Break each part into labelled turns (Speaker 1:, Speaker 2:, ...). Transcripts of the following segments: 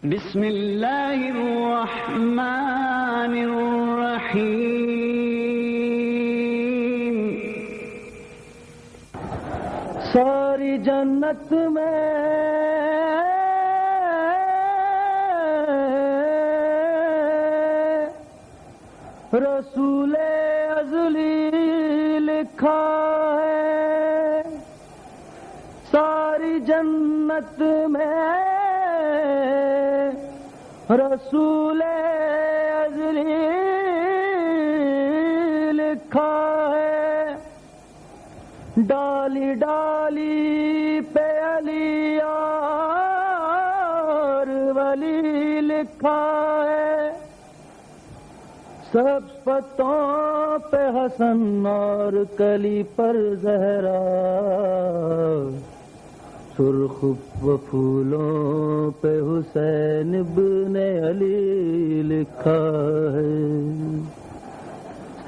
Speaker 1: بسم الله الرحمن الرحيم सारी जन्नत में रसूल अज़ली लिखा है सारी जन्नत में रसूल अज़ली लिखा है डाली डाली पे अली और वली लिखा है सब पत्तों पे हसन और कली पर ज़हरा सुर्ख फूलों पे हुसैन इब्ने अली लिखा है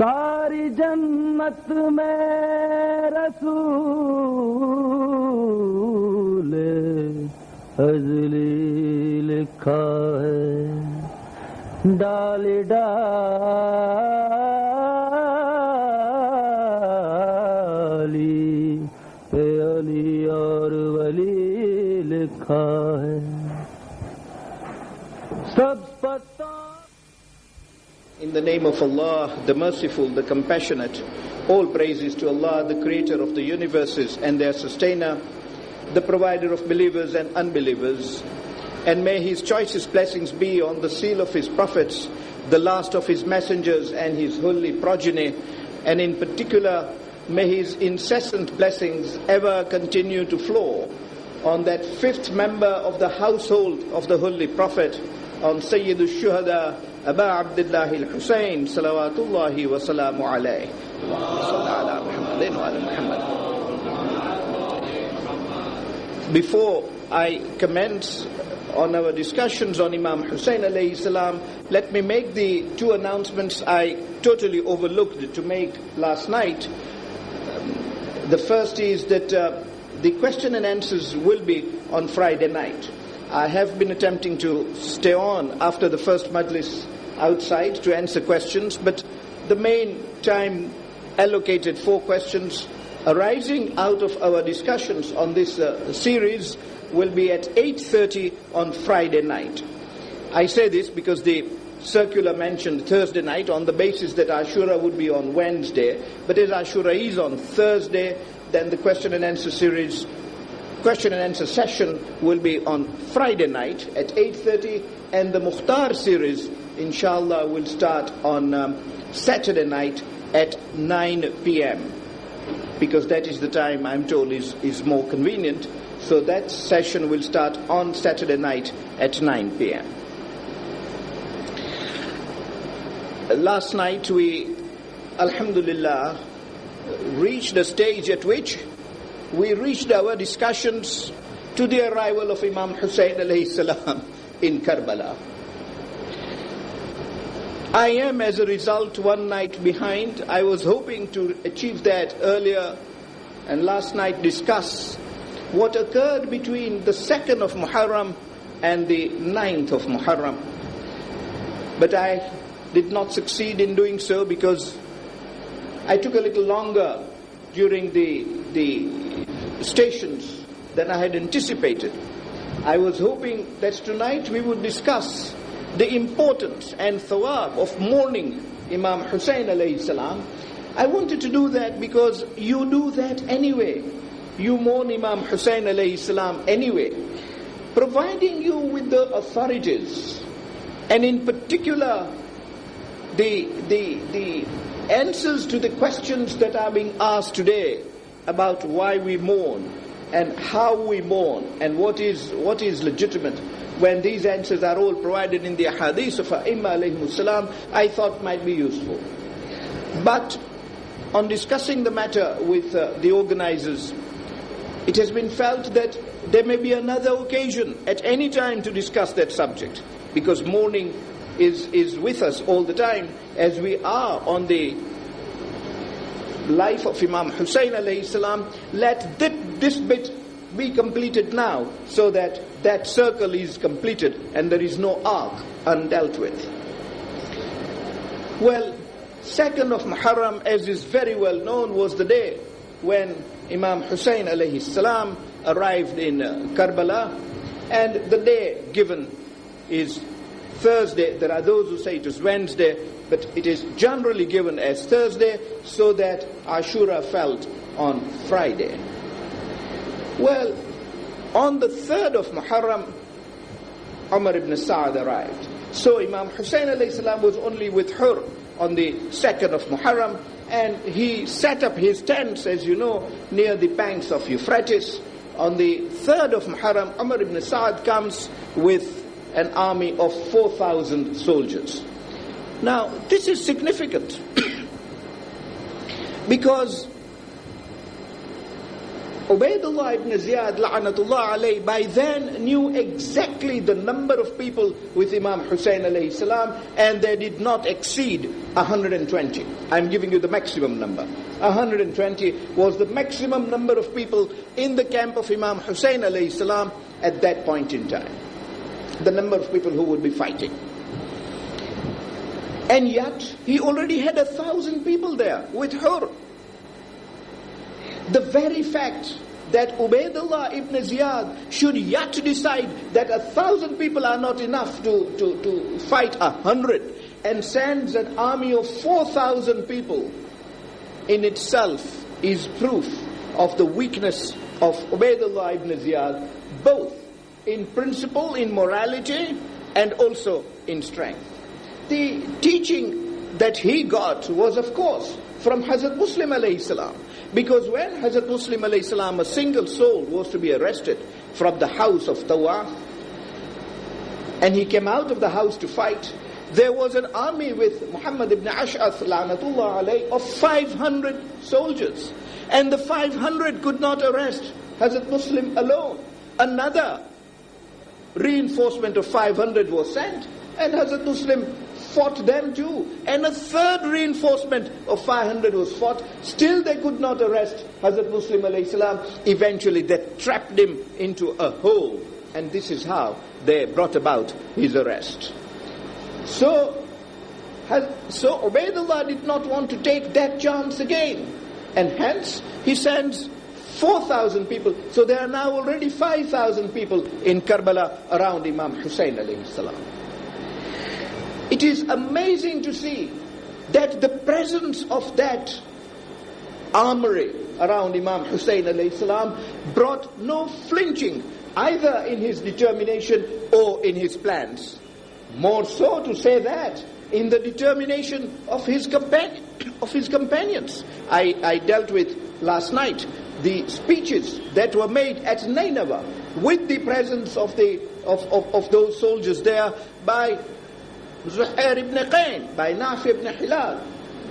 Speaker 1: सारी जन्नत में रसूल अज़ली लिखा है डाली डाली पे अली और वली लिखा है सब पता
Speaker 2: In the name of Allah, the Merciful, the Compassionate, all praises to Allah, the Creator of the universes and their Sustainer, the Provider of believers and unbelievers. And may His choicest blessings be on the seal of His prophets, the last of His messengers and His holy progeny. And in particular, may His incessant blessings ever continue to flow on that fifth member of the household of the Holy Prophet, on Sayyid al-Shuhada, Aba Abdullah al-Hussein, salawatullahi wa salamu alayhi. Before I commence on our discussions on Imam Hussein alayhi salam, let me make the two announcements I totally overlooked to make last night. The first is that the question and answers will be on Friday night. I have been attempting to stay on after the first majlis outside to answer questions, but the main time allocated for questions arising out of our discussions on this series will be at 8:30 on Friday night. I say this because the circular mentioned Thursday night on the basis that Ashura would be on Wednesday, but as Ashura is on Thursday, then the question and answer session will be on Friday night at 8:30, and the Mukhtar series, inshallah, will start on Saturday night at 9 p.m. because that is the time I'm told is more convenient. So that session will start on Saturday night at 9 p.m. Last night we, alhamdulillah, reached a stage at which we reached our discussions to the arrival of Imam Hussein alayhi salam in Karbala. I am, as a result, one night behind. I was hoping to achieve that earlier, and last night discuss what occurred between the 2nd of Muharram and the 9th of Muharram. But I did not succeed in doing so because I took a little longer during the stations than I had anticipated. I was hoping that tonight we would discuss the importance and thawab of mourning Imam Hussein alayhi salam. I wanted to do that because you do that anyway. You mourn Imam Hussein alayhi salam anyway. Providing you with the authorities, and in particular the answers to the questions that are being asked today about why we mourn and how we mourn and what is legitimate, when these answers are all provided in the hadith of A'imma alayhimus salam, I thought might be useful. But on discussing the matter with the organizers, it has been felt that there may be another occasion at any time to discuss that subject, because mourning is with us all the time, as we are on the life of Imam Hussein alayhi salam. Let this bit be completed now so that that circle is completed and there is no arc undealt with? Well, 2nd of Muharram, as is very well known, was the day when Imam Hussein alayhi salam arrived in Karbala, and the day given is Thursday. There are those who say it is Wednesday, but it is generally given as Thursday, so that Ashura fell on Friday. Well, on the 3rd of Muharram, Umar ibn Sa'd arrived. So Imam Hussein alayhi salam was only with her on the 2nd of Muharram, and he set up his tents, as you know, near the banks of Euphrates. On the 3rd of Muharram, Umar ibn Sa'd comes with an army of 4,000 soldiers. Now, this is significant because Ubaydullah ibn Ziyad la'anatullah alayhi by then knew exactly the number of people with Imam Hussein alayhi salam, and they did not exceed 120. I'm giving you the maximum number. 120 was the maximum number of people in the camp of Imam Hussein alayhi salam at that point in time. The number of people who would be fighting. And yet, he already had 1,000 people there with her. The very fact that Ubaydullah ibn Ziyad should yet decide that 1,000 people are not enough to fight 100, and sends an army of 4,000 people in itself is proof of the weakness of Ubaydullah ibn Ziyad, both in principle, in morality, and also in strength. The teaching that he got was, of course, from Hazrat Muslim alayhi salam. Because when Hazrat Muslim alayhi salam, a single soul, was to be arrested from the house of Tawaf, and he came out of the house to fight, there was an army with Muhammad ibn Ash'ath la'natullah alayhi of 500 soldiers. And the 500 could not arrest Hazrat Muslim alone. Another reinforcement of 500 was sent, and Hazrat Muslim fought them too. And a third reinforcement of 500 was fought. Still they could not arrest Hazrat Muslim alayhi salam. Eventually they trapped him into a hole. And this is how they brought about his arrest. So Ubaydullah did not want to take that chance again. And hence he sends 4,000 people. So there are now already 5,000 people in Karbala around Imam Hussein alayhi salam. It is amazing to see that the presence of that armory around Imam Hussein alayhi salam brought no flinching either in his determination or in his plans. More so to say that in the determination of his companions. I dealt with last night the speeches that were made at Nineveh with the presence of those soldiers there by Zuhair ibn Qayn, by Nafi ibn Hilal,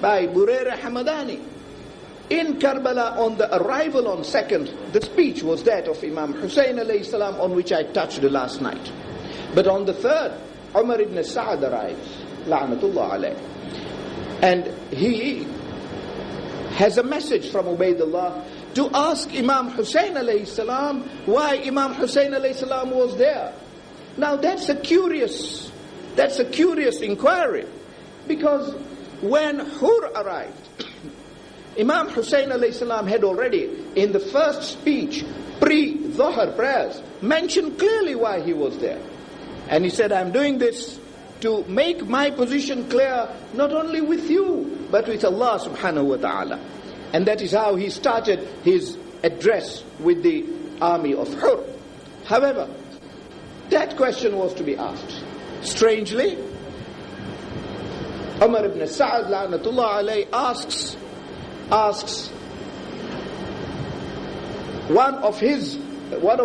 Speaker 2: by Burayra Hamadani. In Karbala, on the arrival on 2nd, the speech was that of Imam Hussein alayhi salam, on which I touched last night. But on the 3rd, Umar ibn Sa'd arrives, la'natullah alayh. And he has a message from Ubaydullah to ask Imam Hussein alayhi salam why Imam Hussein alayhi salam was there. Now that's a curious inquiry, because when Hur arrived, Imam Hussein alayhi salam had already, in the first speech, pre-Dhuhr prayers, mentioned clearly why he was there. And he said, I'm doing this to make my position clear, not only with you, but with Allah subhanahu wa ta'ala. And that is how he started his address with the army of Hur. However, that question was to be asked. Strangely, Umar ibn Sa'd la'natullah alayhi asks one of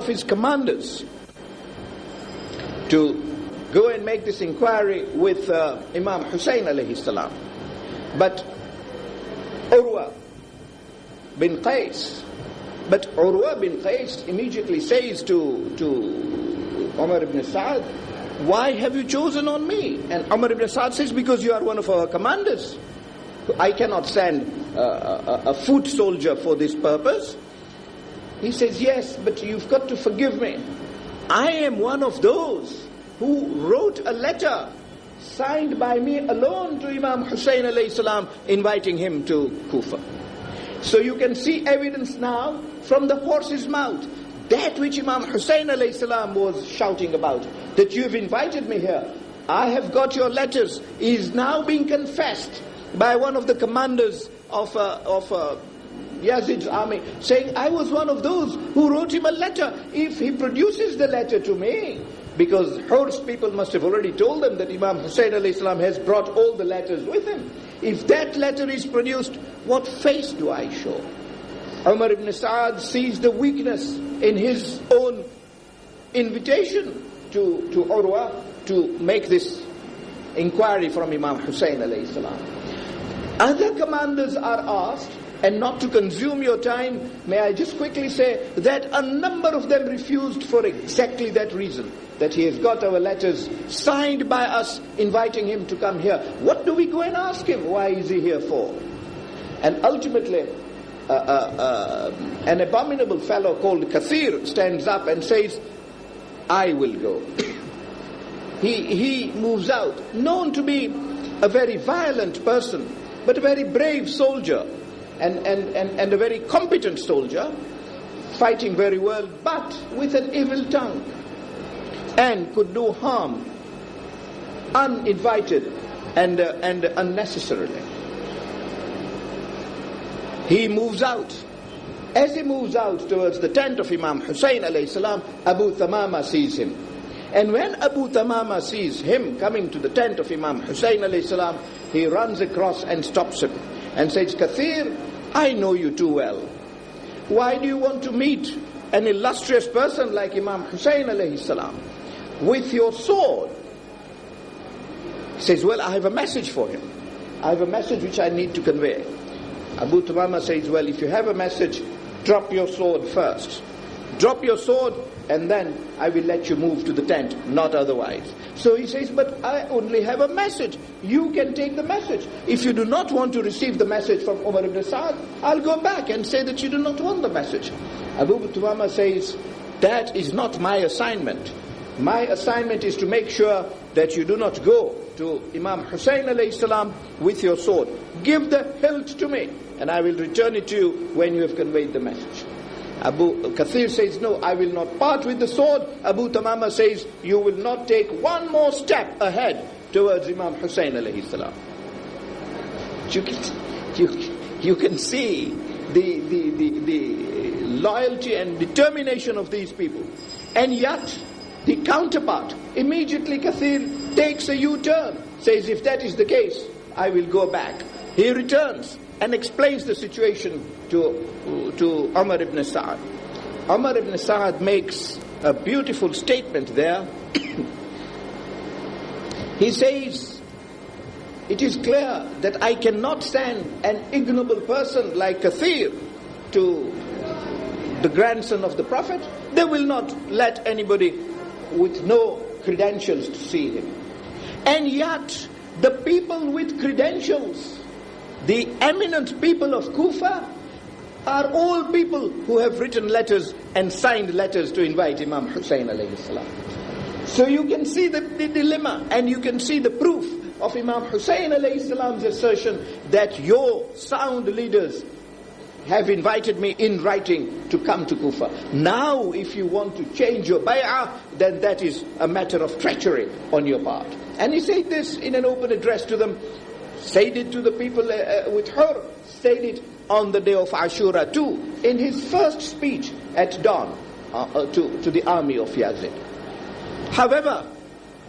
Speaker 2: his commanders to go and make this inquiry with Imam Hussein alayhi salam. But Urwa bin Qais immediately says to Umar ibn Sa'd, why have you chosen on me? And Umar ibn Sa'd says, because you are one of our commanders. I cannot send a foot soldier for this purpose. He says, yes, but you've got to forgive me. I am one of those who wrote a letter signed by me alone to Imam Hussein alayhi salam, inviting him to Kufa. So you can see evidence now from the horse's mouth. That which Imam Hussein alayhi salam was shouting about, that you've invited me here, I have got your letters, is now being confessed by one of the commanders of Yazid's army, saying, I was one of those who wrote him a letter. If he produces the letter to me, because Hur's people must have already told them that Imam Hussein alayhi salam has brought all the letters with him. If that letter is produced, what face do I show? Umar ibn Sa'ad sees the weakness in his own invitation to Urwa to make this inquiry from Imam Hussein alayhi salam. Other commanders are asked, and not to consume your time, may I just quickly say that a number of them refused for exactly that reason, that he has got our letters signed by us inviting him to come here. What do we go and ask him? Why is he here for? And ultimately, an abominable fellow called Kathir stands up and says, I will go. He moves out, known to be a very violent person, but a very brave soldier, and a very competent soldier, fighting very well, but with an evil tongue, and could do harm uninvited and unnecessarily. He moves out. As he moves out towards the tent of Imam Hussein alayhi salam, Abu Thamama sees him. And when Abu Thamama sees him coming to the tent of Imam Hussein alayhi salam, he runs across and stops him and says, Kathir, I know you too well. Why do you want to meet an illustrious person like Imam Hussein alayhi salam with your sword? He says, well, I have a message for him. I have a message which I need to convey. Abu Thamama says, well, if you have a message, drop your sword first. Drop your sword, and then I will let you move to the tent, not otherwise. So he says, but I only have a message. You can take the message. If you do not want to receive the message from Umar ibn Sa'ad, I'll go back and say that you do not want the message. Abu Thamama says, that is not my assignment. My assignment is to make sure that you do not go to Imam Hussein alayhi salam with your sword. Give the hilt to me, and I will return it to you when you have conveyed the message. Abu Kathir says, no, I will not part with the sword. Abu Thamama says, you will not take one more step ahead towards Imam Hussein alayhi salam. You can see the loyalty and determination of these people. And yet, the counterpart, immediately Kathir takes a U-turn, says, if that is the case, I will go back. He returns and explains the situation to Umar ibn Sa'ad. Umar ibn Sa'ad makes a beautiful statement there. He says, it is clear that I cannot send an ignoble person like Kathir to the grandson of the Prophet. They will not let anybody with no credentials to see him. And yet, the people with credentials, the eminent people of Kufa, are all people who have written letters and signed letters to invite Imam Hussein alayhi salam. So you can see the dilemma, and you can see the proof of Imam Hussein alayhi salam's assertion that your sound leaders have invited me in writing to come to Kufa. Now, if you want to change your bay'ah, then that is a matter of treachery on your part. And he said this in an open address to them, said it to the people with her, said it on the day of Ashura too, in his first speech at dawn to the army of Yazid. However,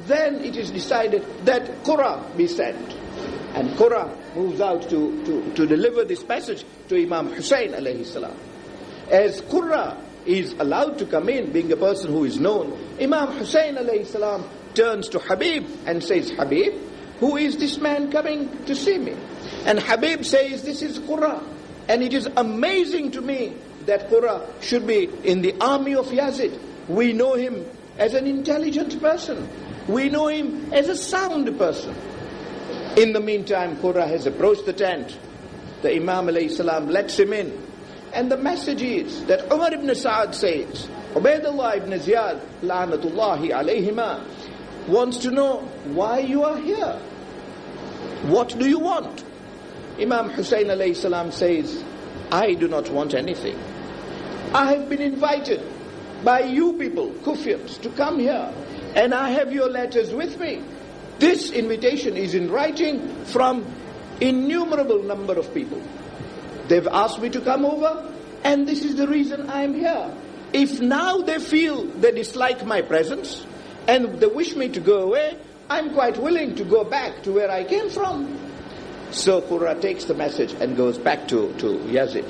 Speaker 2: then it is decided that Qurra be sent. And Qurra moves out to deliver this message to Imam Hussein alayhi salam. As Qurra is allowed to come in, being a person who is known, Imam Hussein alayhi salam turns to Habib and says, Habib, who is this man coming to see me? And Habib says, this is Qurra. And it is amazing to me that Qurra should be in the army of Yazid. We know him as an intelligent person. We know him as a sound person. In the meantime, Qurra has approached the tent. The Imam alayhi salam lets him in. And the message is that Umar ibn Sa'd says, Ubaydullah ibn Ziyad, la'natullahi alayhima, wants to know why you are here. What do you want? Imam Hussein alayhi salam says, I do not want anything. I have been invited by you people, Kufians, to come here, and I have your letters with me. This invitation is in writing from innumerable number of people. They've asked me to come over, and this is the reason I am here. If now they feel they dislike my presence, and they wish me to go away, I'm quite willing to go back to where I came from. So Qurra takes the message and goes back to Yazid,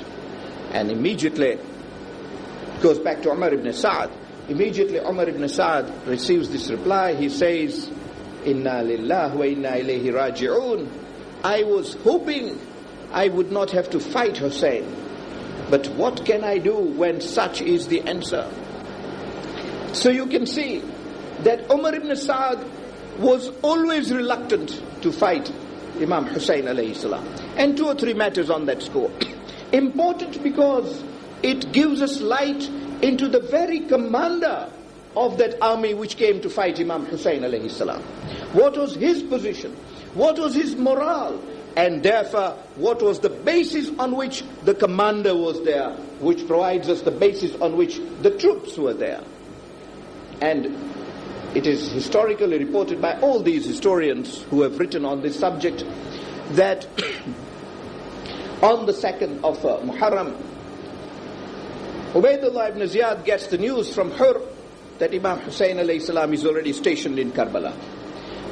Speaker 2: and immediately goes back to Umar ibn Sa'd. Immediately Umar ibn Sa'd receives this reply. He says, Inna lillah wa inna ilayhi raji'un. I was hoping I would not have to fight Hussein, but what can I do when such is the answer? So you can see that Umar ibn Sa'd was always reluctant to fight Imam Hussein alayhi salam. And 2 or 3 matters on that score. Important because it gives us light into the very commander of that army which came to fight Imam Hussein alayhi salam. What was his position? What was his morale? And therefore, what was the basis on which the commander was there, which provides us the basis on which the troops were there. And it is historically reported by all these historians who have written on this subject that on the 2nd of Muharram, Ubaydullah ibn Ziyad gets the news from Hur that Imam Hussein alayhi salam is already stationed in Karbala.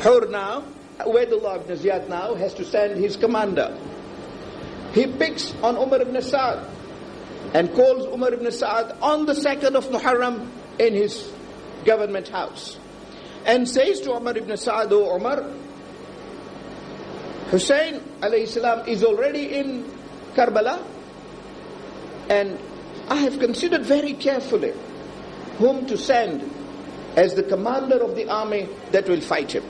Speaker 2: Ubaydullah ibn Ziyad now has to send his commander. He picks on Umar ibn Sa'd and calls Umar ibn Sa'd on the 2nd of Muharram in his government house, and says to Umar ibn Sa'd, O Umar, Hussein alayhi salam is already in Karbala, and I have considered very carefully whom to send as the commander of the army that will fight him.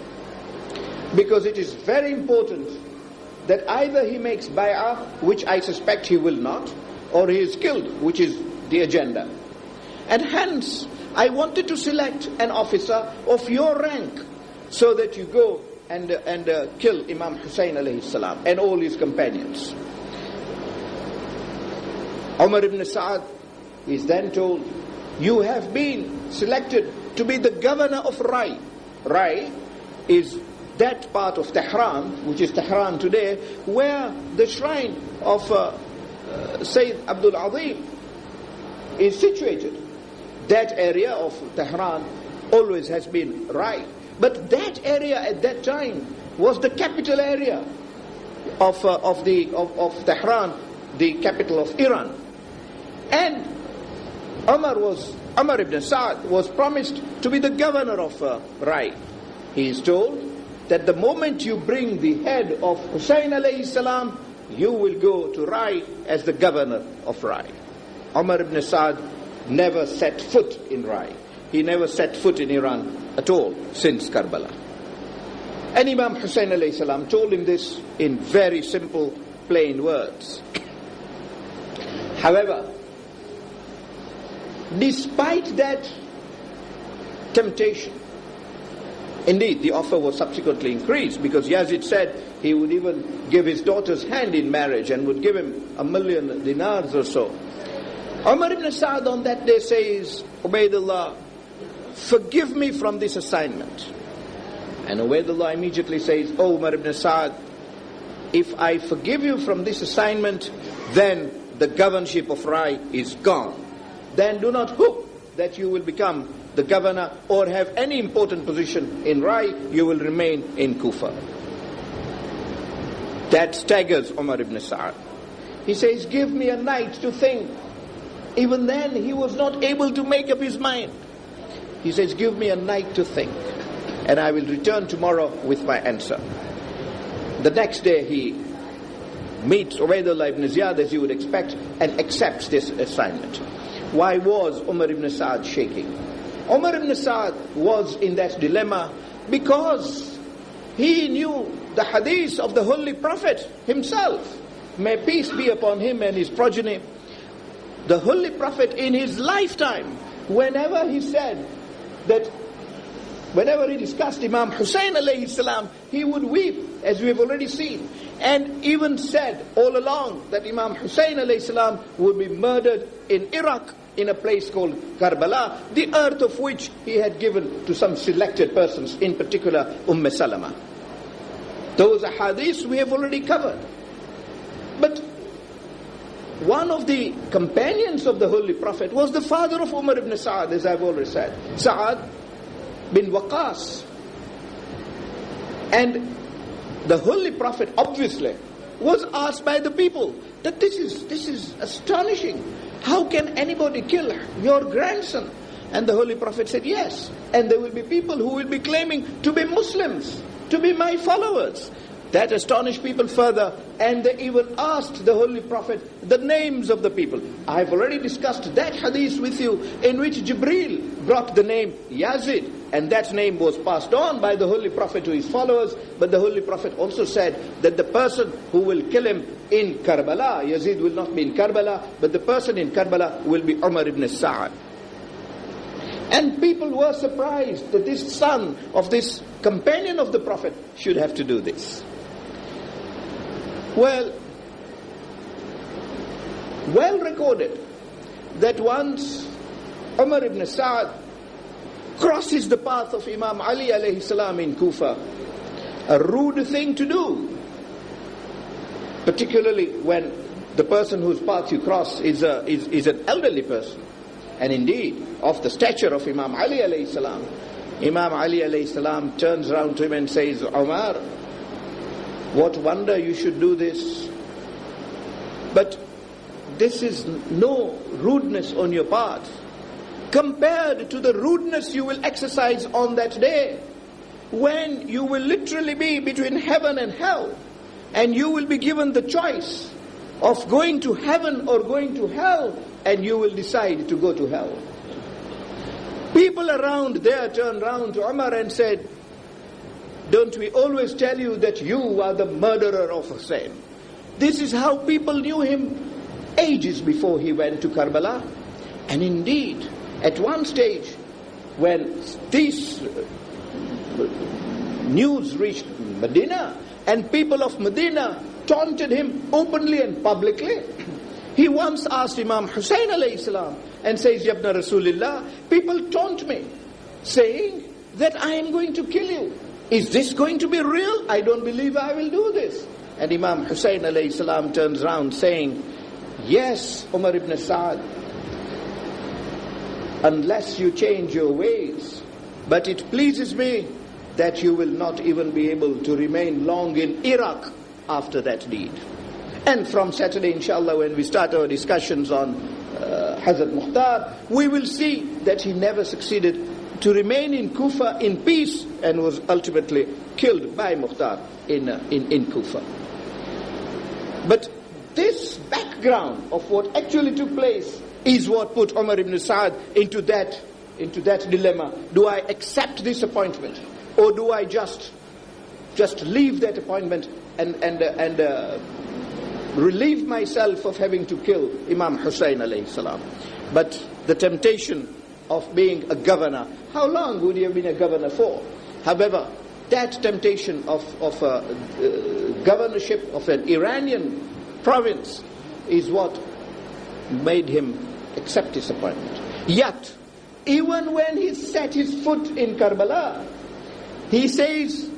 Speaker 2: Because it is very important that either he makes bay'ah, which I suspect he will not, or he is killed, which is the agenda. And hence, I wanted to select an officer of your rank so that you go and kill Imam Hussein alayhi salam and all his companions. Umar ibn Sa'd is then told, you have been selected to be the governor of Rai. Rai is that part of Tehran, which is Tehran today, where the shrine of Sayyid Abdul Azim is situated. That area of Tehran always has been Rai. But that area at that time was the capital area of Tehran, the capital of Iran. And Umar ibn Sa'd was promised to be the governor of Rai. He is told that the moment you bring the head of Hussein alayhi salam, you will go to Rai as the governor of Rai. Umar ibn Sa'd never set foot in Rai. He never set foot in Iran at all since Karbala. And Imam Hussein alayhi salam told him this in very simple, plain words. However, despite that temptation, indeed the offer was subsequently increased, because Yazid said he would even give his daughter's hand in marriage and would give him 1,000,000 dinars or so. Umar ibn Sa'd on that day says, Ubaydullah, forgive me from this assignment. And Ubaydullah immediately says, Oh Umar ibn Sa'd, if I forgive you from this assignment, then the governorship of Rai is gone. Then do not hope that you will become the governor or have any important position in Rai. You will remain in Kufa. That staggers Umar ibn Sa'd. He says, give me a night to think. Even then he was not able to make up his mind. He says, give me a night to think, and I will return tomorrow with my answer. The next day he meets Ubaydullah ibn Ziyad, as you would expect, and accepts this assignment. Why was Umar ibn Sa'd shaking? Umar ibn Sa'd was in that dilemma because he knew the hadith of the Holy Prophet himself, may peace be upon him and his progeny. The Holy Prophet in his lifetime, whenever he said that, whenever he discussed Imam Hussein alayhi salam, he would weep, as we have already seen. And even said all along that Imam Hussein alayhi salam would be murdered in Iraq, in a place called Karbala, the earth of which he had given to some selected persons, in particular Salama. Those ahadith we have already covered. But one of the companions of the Holy Prophet was the father of Umar ibn Sa'ad, as I've already said, Sa'ad bin Waqas. And the Holy Prophet obviously was asked by the people that this is astonishing. How can anybody kill your grandson? And the Holy Prophet said, yes. And there will be people who will be claiming to be Muslims, to be my followers. That astonished people further, and they even asked the Holy Prophet the names of the people. I've already discussed that hadith with you, in which Jibreel brought the name Yazid, and that name was passed on by the Holy Prophet to his followers. But the Holy Prophet also said that the person who will kill him in Karbala, Yazid will not be in Karbala, but the person in Karbala will be Umar ibn Sa'ad. And people were surprised that this son of this companion of the Prophet should have to do this. Well recorded that once Umar ibn Sa'ad crosses the path of Imam Ali alayhi salam in Kufa, a rude thing to do, particularly when the person whose path you cross is an elderly person, and indeed of the stature of Imam Ali alayhi salam. Imam Ali alayhi salam turns around to him and says, Umar, what wonder you should do this. But this is no rudeness on your part compared to the rudeness you will exercise on that day, when you will literally be between heaven and hell, and you will be given the choice of going to heaven or going to hell, and you will decide to go to hell. People around there turned round to Umar and said, don't we always tell you that you are the murderer of Hussein? This is how people knew him ages before he went to Karbala. And indeed, at one stage, when this news reached Medina, and people of Medina taunted him openly and publicly, he once asked Imam Hussein alayhi salam and says, Yabna Rasulillah, people taunt me, saying that I am going to kill you. Is this going to be real? I don't believe I will do this. And Imam Hussein alayhi salam turns around saying, yes, Umar ibn Sa'ad, unless you change your ways, but it pleases me that you will not even be able to remain long in Iraq after that deed. And from Saturday, inshallah, when we start our discussions on Hazrat Mukhtar, we will see that he never succeeded to remain in Kufa in peace, and was ultimately killed by Mukhtar in Kufa. But this background of what actually took place is what put Umar ibn Sa'ad into that dilemma. Do I accept this appointment, or do I just leave that appointment and relieve myself of having to kill Imam Hussein alayhi salam? But the temptation of being a governor, how long would he have been a governor for? However, that temptation of governorship of an Iranian province is what made him accept his appointment. Yet, even when he set his foot in Karbala, he says,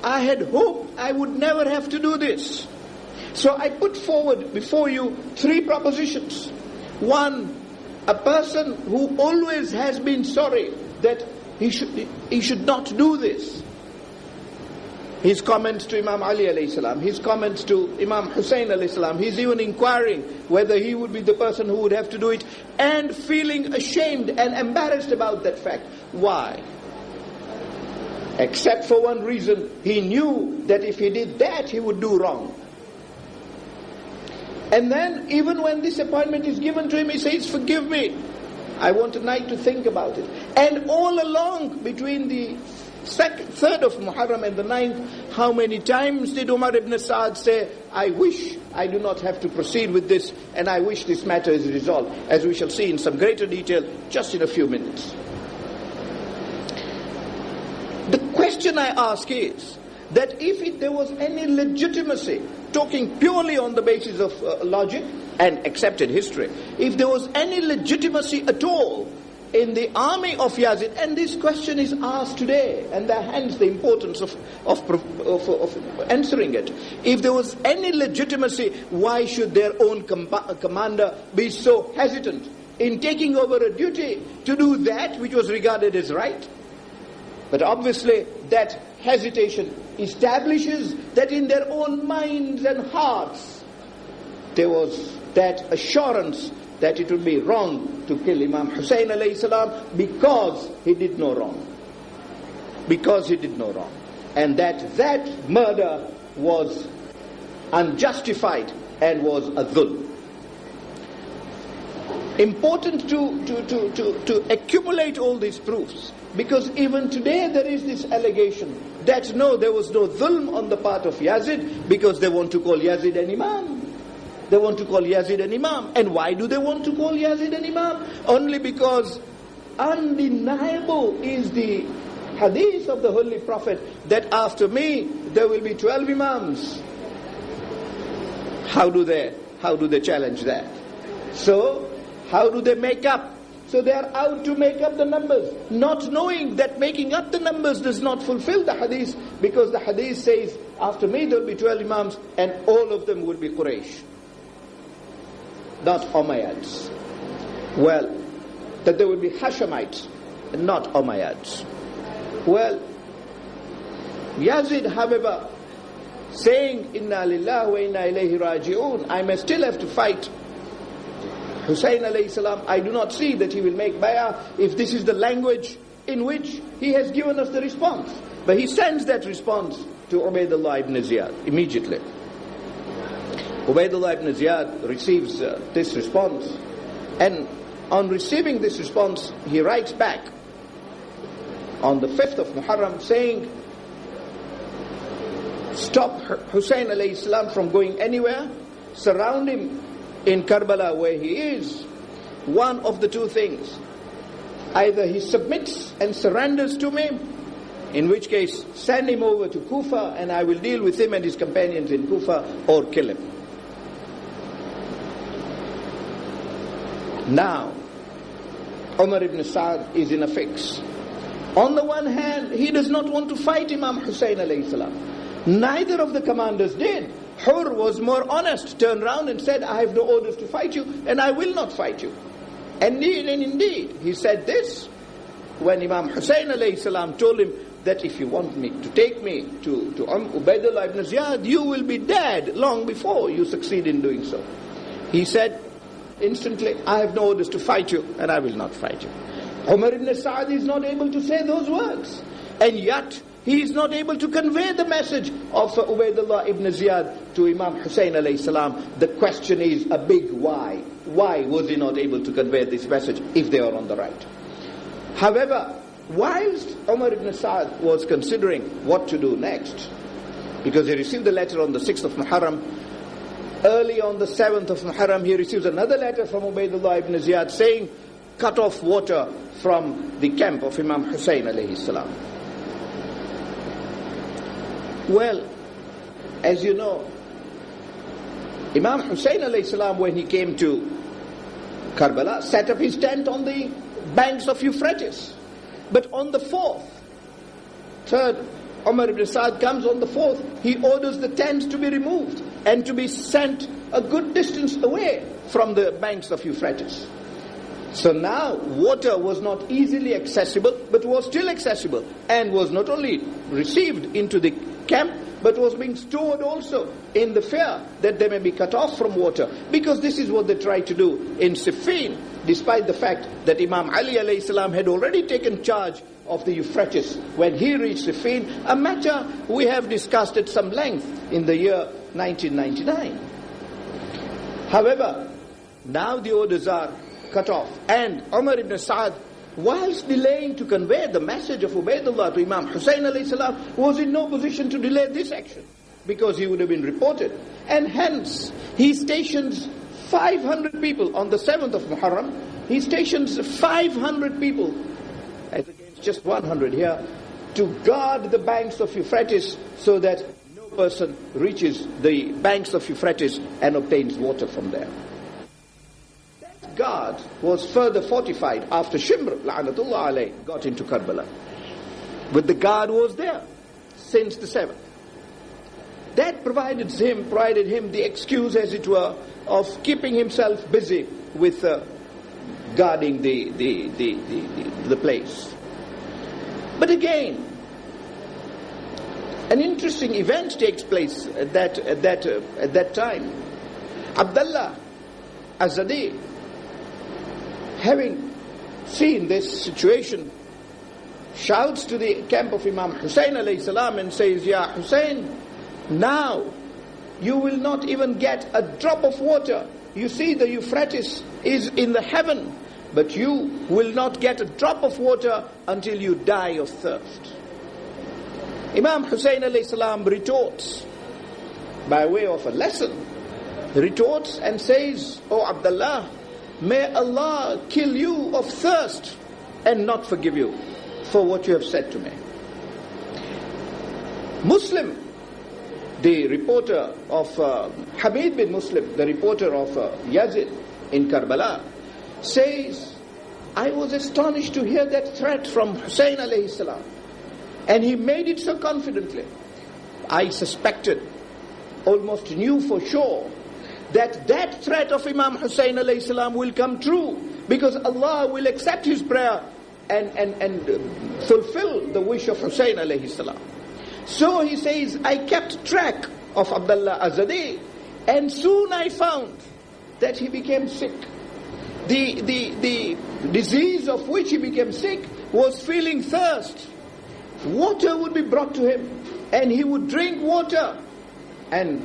Speaker 2: I had hoped I would never have to do this. So I put forward before you 3 propositions. One, a person who always has been sorry that he should not do this. His comments to Imam Ali alayhi salam, his comments to Imam Hussein alayhi salam, he's even inquiring whether he would be the person who would have to do it, and feeling ashamed and embarrassed about that fact. Why? Except for one reason, he knew that if he did that, he would do wrong. And then, even when this appointment is given to him, he says, forgive me, I want a night to think about it. And all along, between the 3rd of Muharram and the 9th, how many times did Umar ibn Sa'd say, I wish I do not have to proceed with this, and I wish this matter is resolved, as we shall see in some greater detail just in a few minutes. The question I ask is, that if there was any legitimacy, talking purely on the basis of logic and accepted history, if there was any legitimacy at all in the army of Yazid, and this question is asked today, and hence the importance of answering it. If there was any legitimacy, why should their own commander be so hesitant in taking over a duty to do that which was regarded as right? But obviously that hesitation establishes that in their own minds and hearts there was that assurance that it would be wrong to kill Imam Hussein alayhi salam because he did no wrong. Because he did no wrong. And that murder was unjustified and was a dhulm. Important to accumulate all these proofs, because even today there is this allegation that no, there was no dhulm on the part of Yazid because they want to call Yazid an imam. They want to call Yazid an imam. And why do they want to call Yazid an imam? Only because undeniable is the hadith of the Holy Prophet that after me there will be 12 imams. How do they challenge that? So, how do they make up? So they are out to make up the numbers, not knowing that making up the numbers does not fulfill the hadith, because the hadith says, after me there will be 12 imams and all of them will be Quraysh, not Umayyads. Well, that there will be Hashemites and not Umayyads. Well, Yazid, however, saying, Inna lillahi wa inna ilayhi raji'un, I may still have to fight Hussein alayhi salam. I do not see that he will make bay'ah if this is the language in which he has given us the response. But he sends that response to Ubaydullah ibn Ziyad immediately. Ubaydullah ibn Ziyad receives this response, and on receiving this response he writes back on the 5th of Muharram saying, stop Hussein alayhi salam from going anywhere, surround him in Karbala where he is. One of the two things: either he submits and surrenders to me, in which case send him over to Kufa and I will deal with him and his companions in Kufa, or kill him. Now Umar ibn Sa'd is in a fix. On the one hand, he does not want to fight Imam Hussein alayhi salam. Neither of the commanders did. Hur was more honest, turned round and said, I have no orders to fight you and I will not fight you. And indeed, he said this when Imam Hussein alayhi salam told him that if you want me to take me to Ubaydullah ibn Ziyad, you will be dead long before you succeed in doing so. He said instantly, I have no orders to fight you and I will not fight you. Umar ibn Sa'd is not able to say those words, and yet he is not able to convey the message of Ubaydullah ibn Ziyad to Imam Hussein alayhi salam. The question is a big why. Why was he not able to convey this message if they are on the right? However, whilst Umar ibn Sa'd was considering what to do next, because he received the letter on the 6th of Muharram, early on the 7th of Muharram he receives another letter from Ubaydullah ibn Ziyad saying, cut off water from the camp of Imam Hussein alayhi salam. Well, as you know, Imam Hussein alayhi salam, when he came to Karbala, set up his tent on the banks of Euphrates. But on the 3rd, Umar ibn Sa'd comes on the 4th, he orders the tents to be removed and to be sent a good distance away from the banks of Euphrates. So now water was not easily accessible, but was still accessible, and was not only received into the camp, but was being stored also in the fear that they may be cut off from water, because this is what they tried to do in Siffin, despite the fact that Imam Ali alayhi salam had already taken charge of the Euphrates when he reached Siffin, a matter we have discussed at some length in the year 1999. However, now the orders are cut off, and Umar ibn Sa'd whilst delaying to convey the message of Ubaidullah to Imam Hussein alayhi salam, was in no position to delay this action, because he would have been reported. And hence, he stations 500 people on the 7th of Muharram. He stations 500 people, as against just 100 here, to guard the banks of Euphrates, so that no person reaches the banks of Euphrates and obtains water from there. That guard was further fortified after Shimr, la'anatullah alayh, got into Karbala. But the guard was there since the 7th. That provided him the excuse, as it were, of keeping himself busy with guarding the place. But again, an interesting event takes place at that time. Abdullah Azadi, having seen this situation, shouts to the camp of Imam Hussein alayhi salam and says, "Ya Hussein, now you will not even get a drop of water. You see, the Euphrates is in the heaven, but you will not get a drop of water until you die of thirst." Imam Hussein alayhi salam retorts, by way of a lesson, retorts and says, "O Abdullah, may Allah kill you of thirst and not forgive you for what you have said to me." Muslim, the reporter of Habib bin Muslim, the reporter of Yazid in Karbala, says, "I was astonished to hear that threat from Hussein alayhi salam, and he made it so confidently. I suspected, almost knew for sure, that threat of Imam Hussein alayhi salam will come true, because Allah will accept his prayer and fulfill the wish of Hussein alayhi salam." So he says, "I kept track of Abdullah Azadi, and soon I found that he became sick. The disease of which he became sick was feeling thirst. Water would be brought to him, and he would drink water, and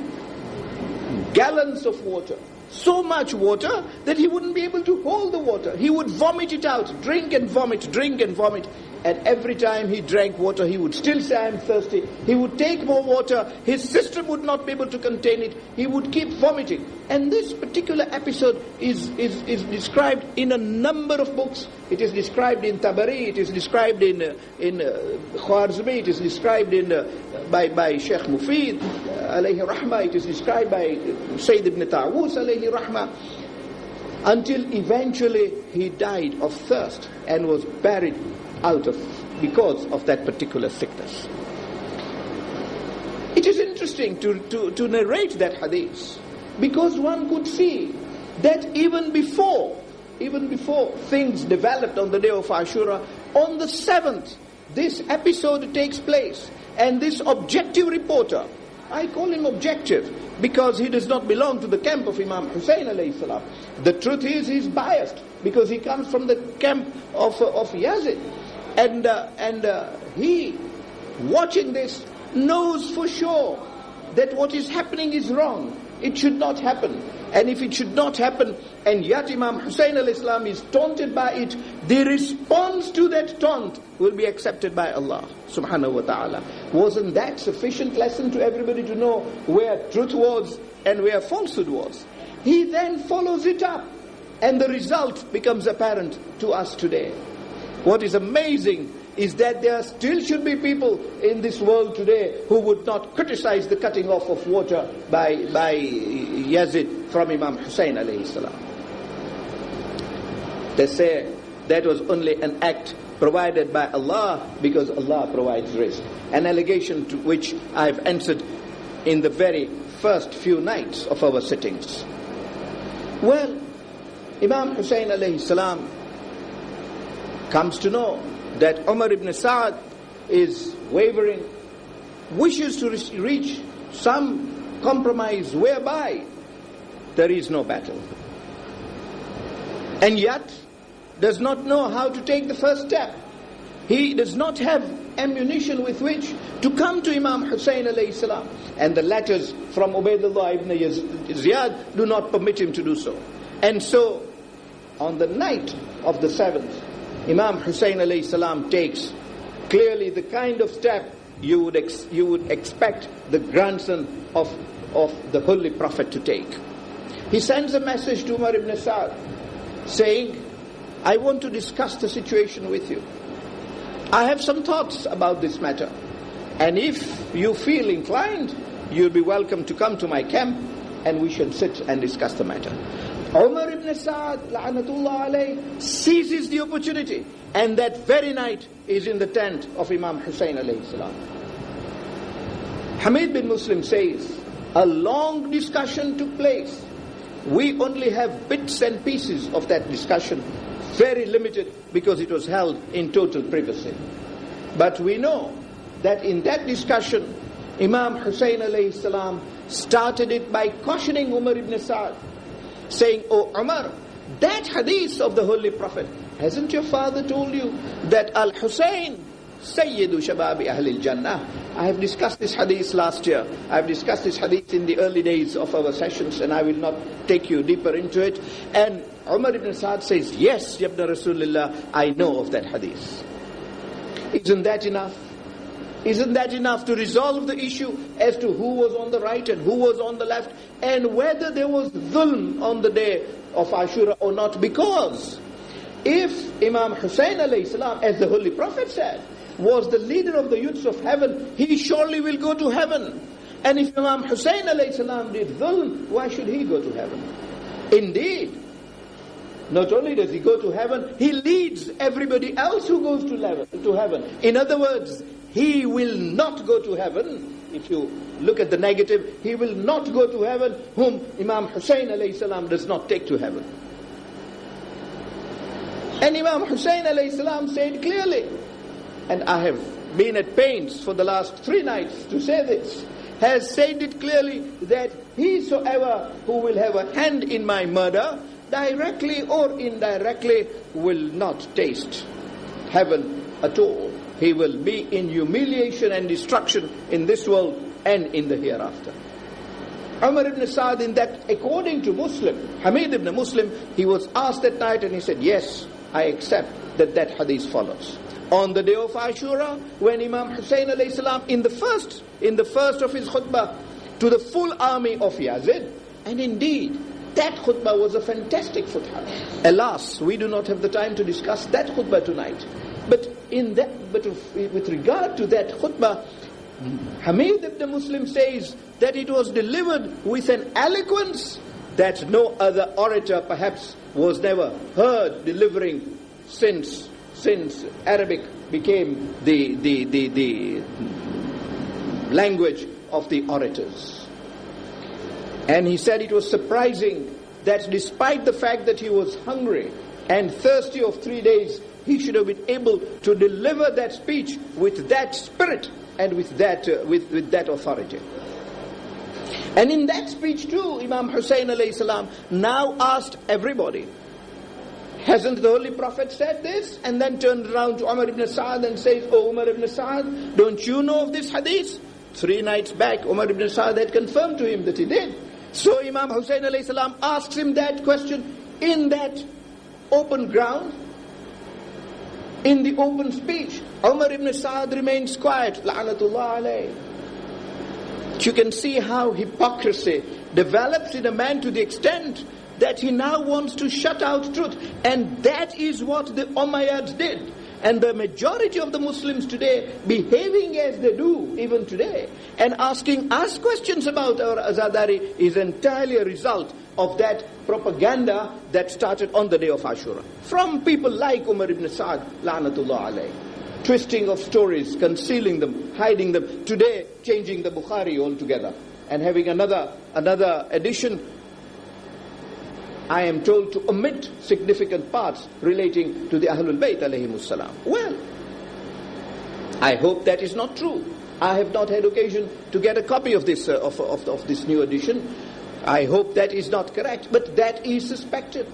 Speaker 2: gallons of water. So much water that he wouldn't be able to hold the water. He would vomit it out, drink and vomit, drink and vomit. And every time he drank water, he would still say, 'I'm thirsty.' He would take more water. His system would not be able to contain it. He would keep vomiting." And this particular episode is described in a number of books. It is described in Tabari, it is described in Khwarizmi, it is described by Sheikh Mufid alayhi rahmah, it is described by Sayyid ibn Ta'wus alayhi rahmah, until eventually he died of thirst and was buried because of that particular sickness. It is interesting to narrate that hadith, because one could see that even before things developed on the day of Ashura, on the 7th, this episode takes place, and this objective reporter, I call him objective because he does not belong to the camp of Imam Hussein alayhi salam. The truth is, he's biased because he comes from the camp of Yazid. And he, watching this, knows for sure that what is happening is wrong. It should not happen. And if it should not happen, and yet Imam Hussein al-Islam is taunted by it, the response to that taunt will be accepted by Allah subhanahu wa ta'ala. Wasn't that sufficient lesson to everybody to know where truth was and where falsehood was? He then follows it up, and the result becomes apparent to us today. What is amazing is that there still should be people in this world today who would not criticize the cutting off of water by Yazid from Imam Hussein alayhi salam. They say that was only an act provided by Allah because Allah provides rizq. An allegation to which I've answered in the very first few nights of our sittings. Well, Imam Hussein alayhi salam comes to know that Umar ibn Sa'd is wavering, wishes to reach some compromise whereby there is no battle, and yet does not know how to take the first step. He does not have ammunition with which to come to Imam Hussein alayhi salam, and the letters from Ubaidullah ibn Ziyad do not permit him to do so. And so on the night of the 7th, Imam Hussein alayhi salam takes clearly the kind of step you would expect the grandson of the Holy Prophet to take. He sends a message to Umar ibn Sa'd saying, I want to discuss the situation with you. I have some thoughts about this matter. And if you feel inclined, you'll be welcome to come to my camp and we shall sit and discuss the matter. Umar ibn Sa'd, la'natullah alayh, seizes the opportunity, and that very night is in the tent of Imam Hussein alayhi salam. Hamid bin Muslim says, a long discussion took place. We only have bits and pieces of that discussion, very limited because it was held in total privacy. But we know that in that discussion, Imam Hussein alayhi salam started it by cautioning Umar ibn Sa'd, saying, "Oh Umar, that hadith of the Holy Prophet, hasn't your father told you that Al-Hussein Sayyidu Shababi Ahlil Jannah?" I have discussed this hadith last year. I have discussed this hadith in the early days of our sessions, and I will not take you deeper into it. And Umar ibn Sa'd says, "Yes, Yabna Rasulullah, I know of that hadith." Isn't that enough? Isn't that enough to resolve the issue as to who was on the right and who was on the left, and whether there was dhulm on the day of Ashura or not? Because if Imam Hussein alayhi salam, as the Holy Prophet said, was the leader of the youths of heaven, he surely will go to heaven. And if Imam Hussein alayhi salam did dhulm, why should he go to heaven? Indeed, not only does he go to heaven, he leads everybody else who goes to heaven. In other words, he will not go to heaven. If you look at the negative, he will not go to heaven whom Imam Hussein alayhi salam does not take to heaven. And Imam Hussein alayhi salam said clearly, and I have been at pains for the last 3 nights to say this, has said it clearly, that whosoever who will have a hand in my murder, directly or indirectly, will not taste heaven at all. He will be in humiliation and destruction in this world and in the hereafter. Umar ibn Sa'd, in that, according to Muslim, Hamid ibn Muslim, he was asked that night and he said, "Yes, I accept that hadith follows." On the day of Ashura, when Imam Hussein alayhi salam, in the first of his khutbah to the full army of Yazid, and indeed, that khutbah was a fantastic khutbah. Alas, we do not have the time to discuss that khutbah tonight. But with regard to that khutbah, Hamid ibn Muslim says that it was delivered with an eloquence that no other orator perhaps was never heard delivering since Arabic became the language of the orators. And he said it was surprising that despite the fact that he was hungry and thirsty of 3 days, he should have been able to deliver that speech with that spirit and with that authority. And in that speech too, Imam Hussein alayhi salam now asked everybody, hasn't the Holy Prophet said this? And then turned around to Umar ibn Sa'd and says, "Oh Umar ibn Sa'd, don't you know of this hadith?" 3 nights back, Umar ibn Sa'd had confirmed to him that he did. So Imam Hussein alayhi salam asks him that question in that open ground, in the open speech. Umar ibn Sa'd remains quiet, la'natullah alayh. You can see how hypocrisy develops in a man to the extent that he now wants to shut out truth. And that is what the Umayyads did. And the majority of the Muslims today, behaving as they do even today, and asking us questions about our Azadari, is entirely a result of that propaganda that started on the day of Ashura. From people like Umar ibn Sa'd, la'natullah alayh. Twisting of stories, concealing them, hiding them. Today, changing the Bukhari altogether. And having another edition, I am told, to omit significant parts relating to the Ahlul Bayt alayhimus salam. Well, I hope that is not true. I have not had occasion to get a copy of this of this new edition. I hope that is not correct, but that is suspected.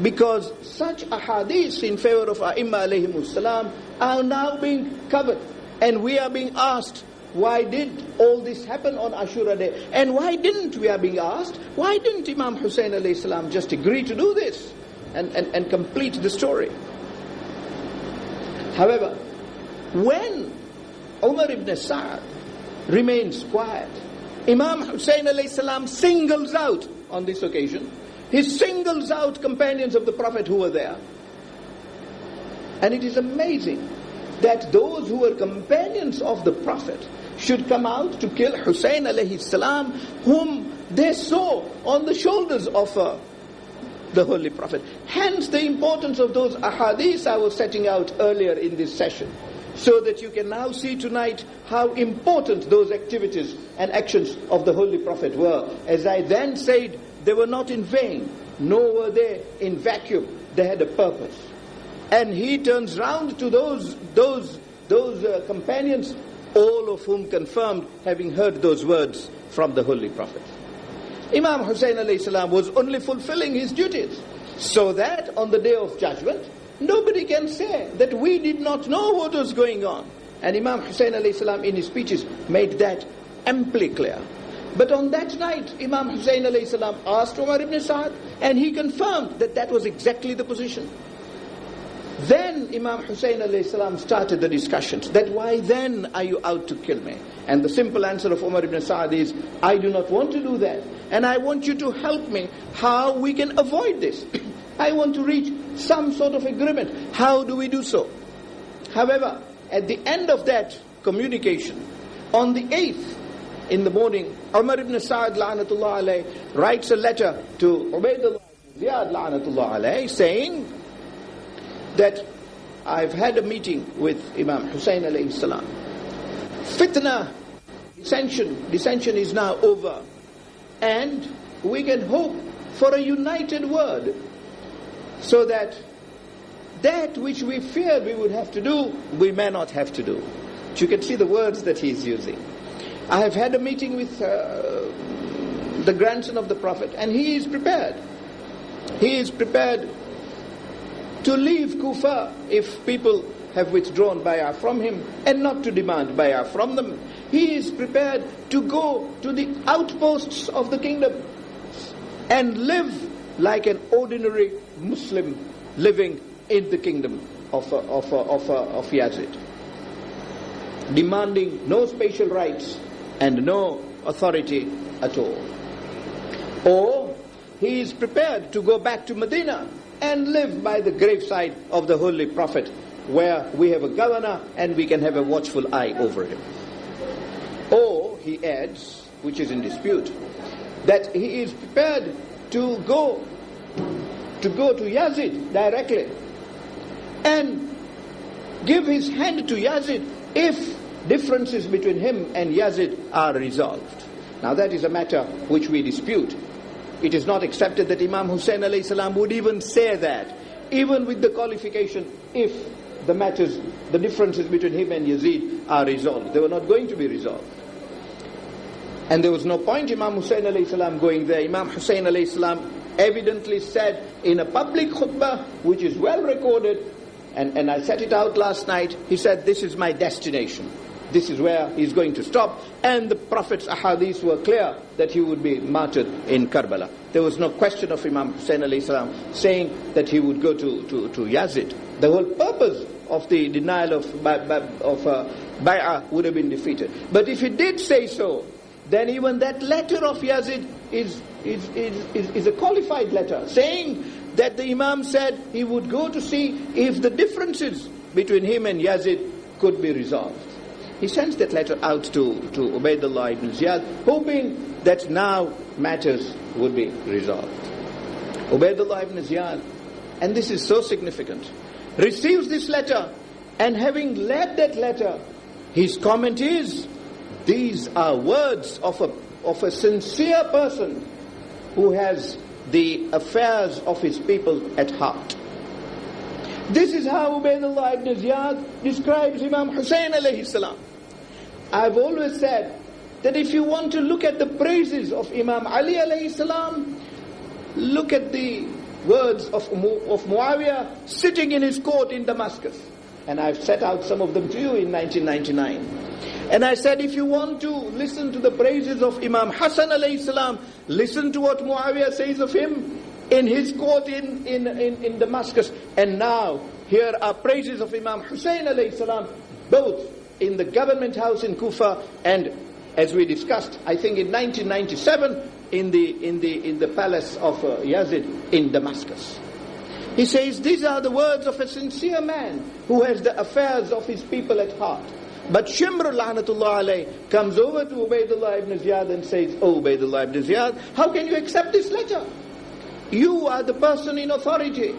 Speaker 2: Because such ahadith in favor of A'imma alayhimus salam are now being covered. And we are being asked, why did all this happen on Ashura Day? And why didn't, we are being asked, why didn't Imam Hussein alayhi salam just agree to do this and complete the story? However, when Umar ibn Sa'd remains quiet, Imam Hussein alayhi salam singles out on this occasion. He singles out companions of the Prophet who were there. And it is amazing that those who were companions of the Prophet should come out to kill Hussein alayhi salam, whom they saw on the shoulders of the Holy Prophet. Hence the importance of those ahadith I was setting out earlier in this session, so that you can now see tonight how important those activities and actions of the Holy Prophet were. As I then said, they were not in vain, nor were they in vacuum. They had a purpose. And he turns round to those companions, all of whom confirmed having heard those words from the Holy Prophet. Imam Hussein alayhi salam was only fulfilling his duties, so that on the day of judgment, nobody can say that we did not know what was going on. And Imam Hussein alayhi salam in his speeches made that amply clear. But on that night, Imam Hussein alayhi salam asked Umar ibn Sa'd, and he confirmed that that was exactly the position. Then Imam Hussein alayhi salam started the discussions, that why then are you out to kill me? And the simple answer of Umar ibn Sa'd is, I do not want to do that. And I want you to help me how we can avoid this. I want to reach some sort of agreement. How do we do so? However, at the end of that communication, on the 8th in the morning, Umar ibn Sa'd la'natullah alayhi writes a letter to Ubaydullah ibn Ziyad la'natullah alayhi saying that I've had a meeting with Imam Hussein alayhi salam. Fitna, dissension is now over, and we can hope for a united word, so that which we feared we would have to do, we may not have to do. You can see the words that he is using. I have had a meeting with the grandson of the Prophet, and he is prepared. He is prepared to leave Kufa if people have withdrawn bay'ah from him, and not to demand bay'ah from them. He is prepared to go to the outposts of the kingdom and live like an ordinary Muslim living in the kingdom of Yazid, demanding no special rights and no authority at all. Or he is prepared to go back to Medina and live by the graveside of the Holy Prophet, where we have a governor and we can have a watchful eye over him. Or, he adds, which is in dispute, that he is prepared to go to Yazid directly and give his hand to Yazid if differences between him and Yazid are resolved. Now that is a matter which we dispute. It is not accepted that Imam Hussein alayhi salam would even say that, even with the qualification, if the differences between him and Yazid are resolved. They were not going to be resolved. And there was no point Imam Hussein alayhi salam going there. Imam Hussein alayhi salam evidently said in a public khutbah, which is well recorded, and I set it out last night, he said, this is my destination. This is where he's going to stop. And the Prophet's ahadith were clear that he would be martyred in Karbala. There was no question of Imam Hussein alayhi salam saying that he would go to Yazid. The whole purpose of the denial of bay'ah would have been defeated. But if he did say so, then even that letter of Yazid is a qualified letter, saying that the Imam said he would go to see if the differences between him and Yazid could be resolved. He sends that letter out to Ubaydullah ibn Ziyad, hoping that now matters would be resolved. Ubaydullah ibn Ziyad, and this is so significant, receives this letter, and having read that letter, his comment is, these are words of a sincere person who has the affairs of his people at heart. This is how Ubaydullah ibn Ziyad describes Imam Hussein alayhi salam. I've always said that if you want to look at the praises of Imam Ali alayhi salam, look at the words of Muawiyah sitting in his court in Damascus. And I've set out some of them to you in 1999. And I said, if you want to listen to the praises of Imam Hassan alayhi salam, listen to what Muawiyah says of him in his court in Damascus. And now here are praises of Imam Hussein alayhi salam, both in the government house in Kufa and, as we discussed, I think in 1997, in the palace of Yazid in Damascus. He says, these are the words of a sincere man who has the affairs of his people at heart. But Shimr la'natullah alayh comes over to Ubaydullah ibn Ziyad and says, oh Ubaydullah ibn Ziyad, how can you accept this letter? You are the person in authority.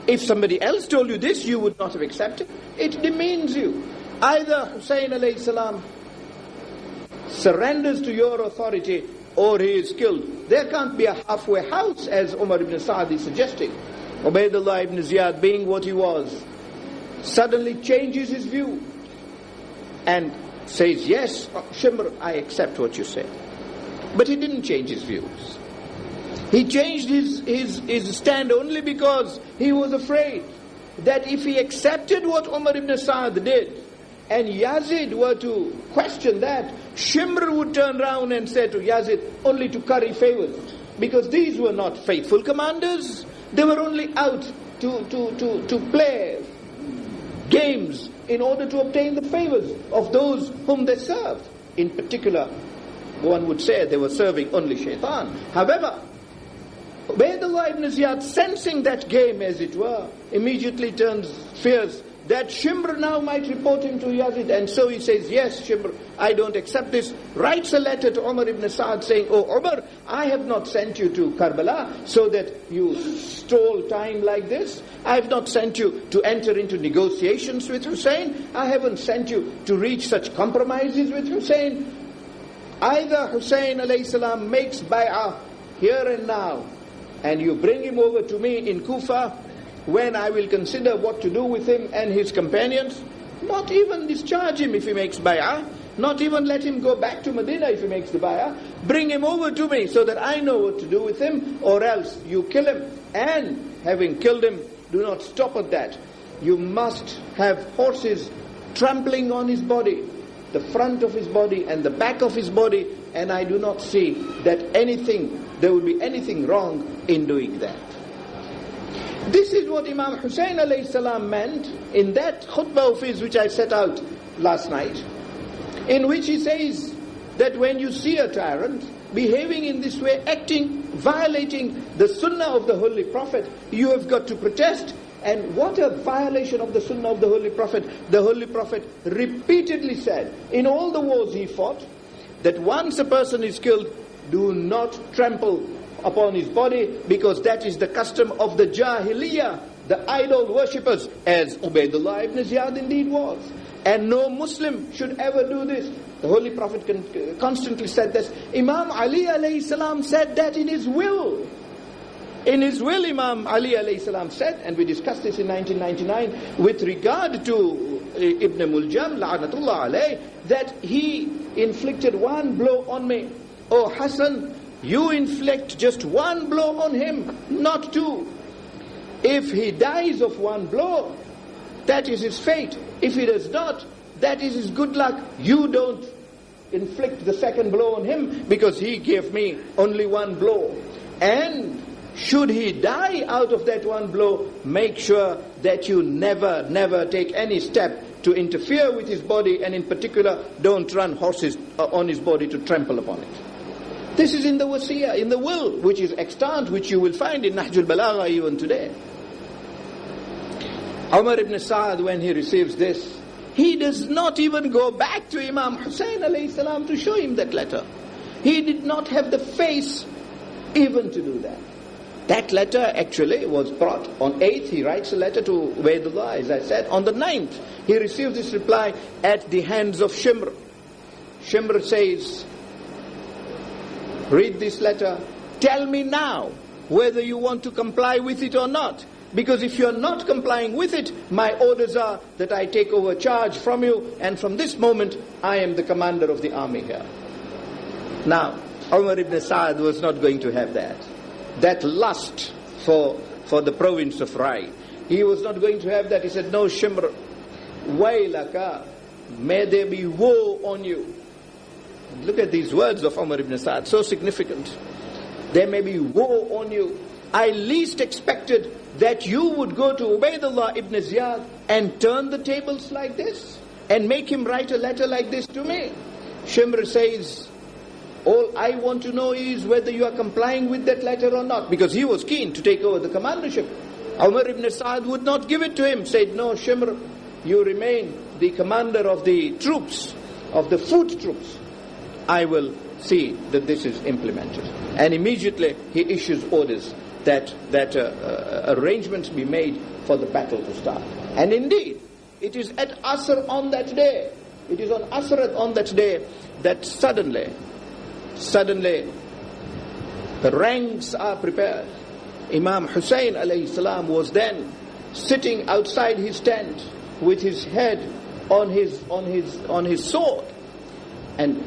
Speaker 2: If somebody else told you this, you would not have accepted. It demeans you. Either Hussein alayhi salam surrenders to your authority or he is killed. There can't be a halfway house, as Umar ibn Sa'd is suggesting. Ubaydullah ibn Ziyad, being what he was, suddenly changes his view and says, yes, Shimr, I accept what you say. But he didn't change his views. He changed his stand only because he was afraid that if he accepted what Umar ibn Sa'd did, and Yazid were to question that, Shimr would turn around and say to Yazid, only to curry favors. Because these were not faithful commanders. They were only out to play games in order to obtain the favors of those whom they served. In particular, one would say they were serving only shaitan. However, Ubaydullah ibn Ziyad, sensing that game as it were, immediately fears that Shimr now might report him to Yazid, and so he says, yes, Shimr, I don't accept this. Writes a letter to Umar ibn Sa'd saying, oh Umar, I have not sent you to Karbala so that you stall time like this. I have not sent you to enter into negotiations with Hussein. I haven't sent you to reach such compromises with Hussein. Either Hussein alayhi salam makes bay'ah here and now, and you bring him over to me in Kufa, when I will consider what to do with him and his companions, not even discharge him if he makes bay'ah, not even let him go back to Medina if he makes the bay'ah, bring him over to me so that I know what to do with him, or else you kill him. And having killed him, do not stop at that. You must have horses trampling on his body, the front of his body and the back of his body, and I do not see that there would be anything wrong in doing that. This is what Imam Hussein alayhi salam meant in that khutbah of his which I set out last night, in which he says that when you see a tyrant behaving in this way, acting, violating the sunnah of the Holy Prophet, you have got to protest. And what a violation of the sunnah of the Holy Prophet. The Holy Prophet repeatedly said, in all the wars he fought, that once a person is killed, do not trample upon his body, because that is the custom of the Jahiliyyah, the idol worshippers, as Ubaydullah ibn Ziyad indeed was. And no Muslim should ever do this. The Holy Prophet constantly said this. Imam Ali alayhi salam said that in his will. In his will, Imam Ali alayhi salam said, and we discussed this in 1999, with regard to Ibn Muljam, la'natullah alayh, that he inflicted one blow on me. Oh Hassan, you inflict just one blow on him, not two. If he dies of one blow, that is his fate. If he does not, that is his good luck. You don't inflict the second blow on him, because he gave me only one blow. And should he die out of that one blow, make sure that you never take any step to interfere with his body, and in particular, don't run horses on his body to trample upon it. This is in the wasiyah, in the will, which is extant, which you will find in Nahjul Balagha even today. Umar ibn Sa'd, when he receives this, he does not even go back to Imam Hussein alayhi salam to show him that letter. He did not have the face even to do that. That letter actually was brought on 8th. He writes a letter to Ubaydullah, as I said. On the 9th, he receives this reply at the hands of Shimr. Shimr says, read this letter, tell me now whether you want to comply with it or not. Because if you are not complying with it, my orders are that I take over charge from you, and from this moment, I am the commander of the army here. Now, Umar ibn Sa'd was not going to have that. That lust for the province of Rai. He was not going to have that. He said, no, Shimr, waylaka, may there be woe on you. Look at these words of Umar ibn Sa'd, so significant. There may be woe on you. I least expected that you would go to Ubaidullah ibn Ziyad and turn the tables like this and make him write a letter like this to me. Shimr says, all I want to know is whether you are complying with that letter or not, because he was keen to take over the commandership. Umar ibn Sa'd would not give it to him, said, no, Shimr, you remain the commander of the troops, of the foot troops. I will see that this is implemented. And immediately he issues orders that arrangements be made for the battle to start. And indeed, it is at Asr on that day, it is on Asr on that day that suddenly the ranks are prepared. Imam Hussein alayhi salam was then sitting outside his tent with his head on his sword, and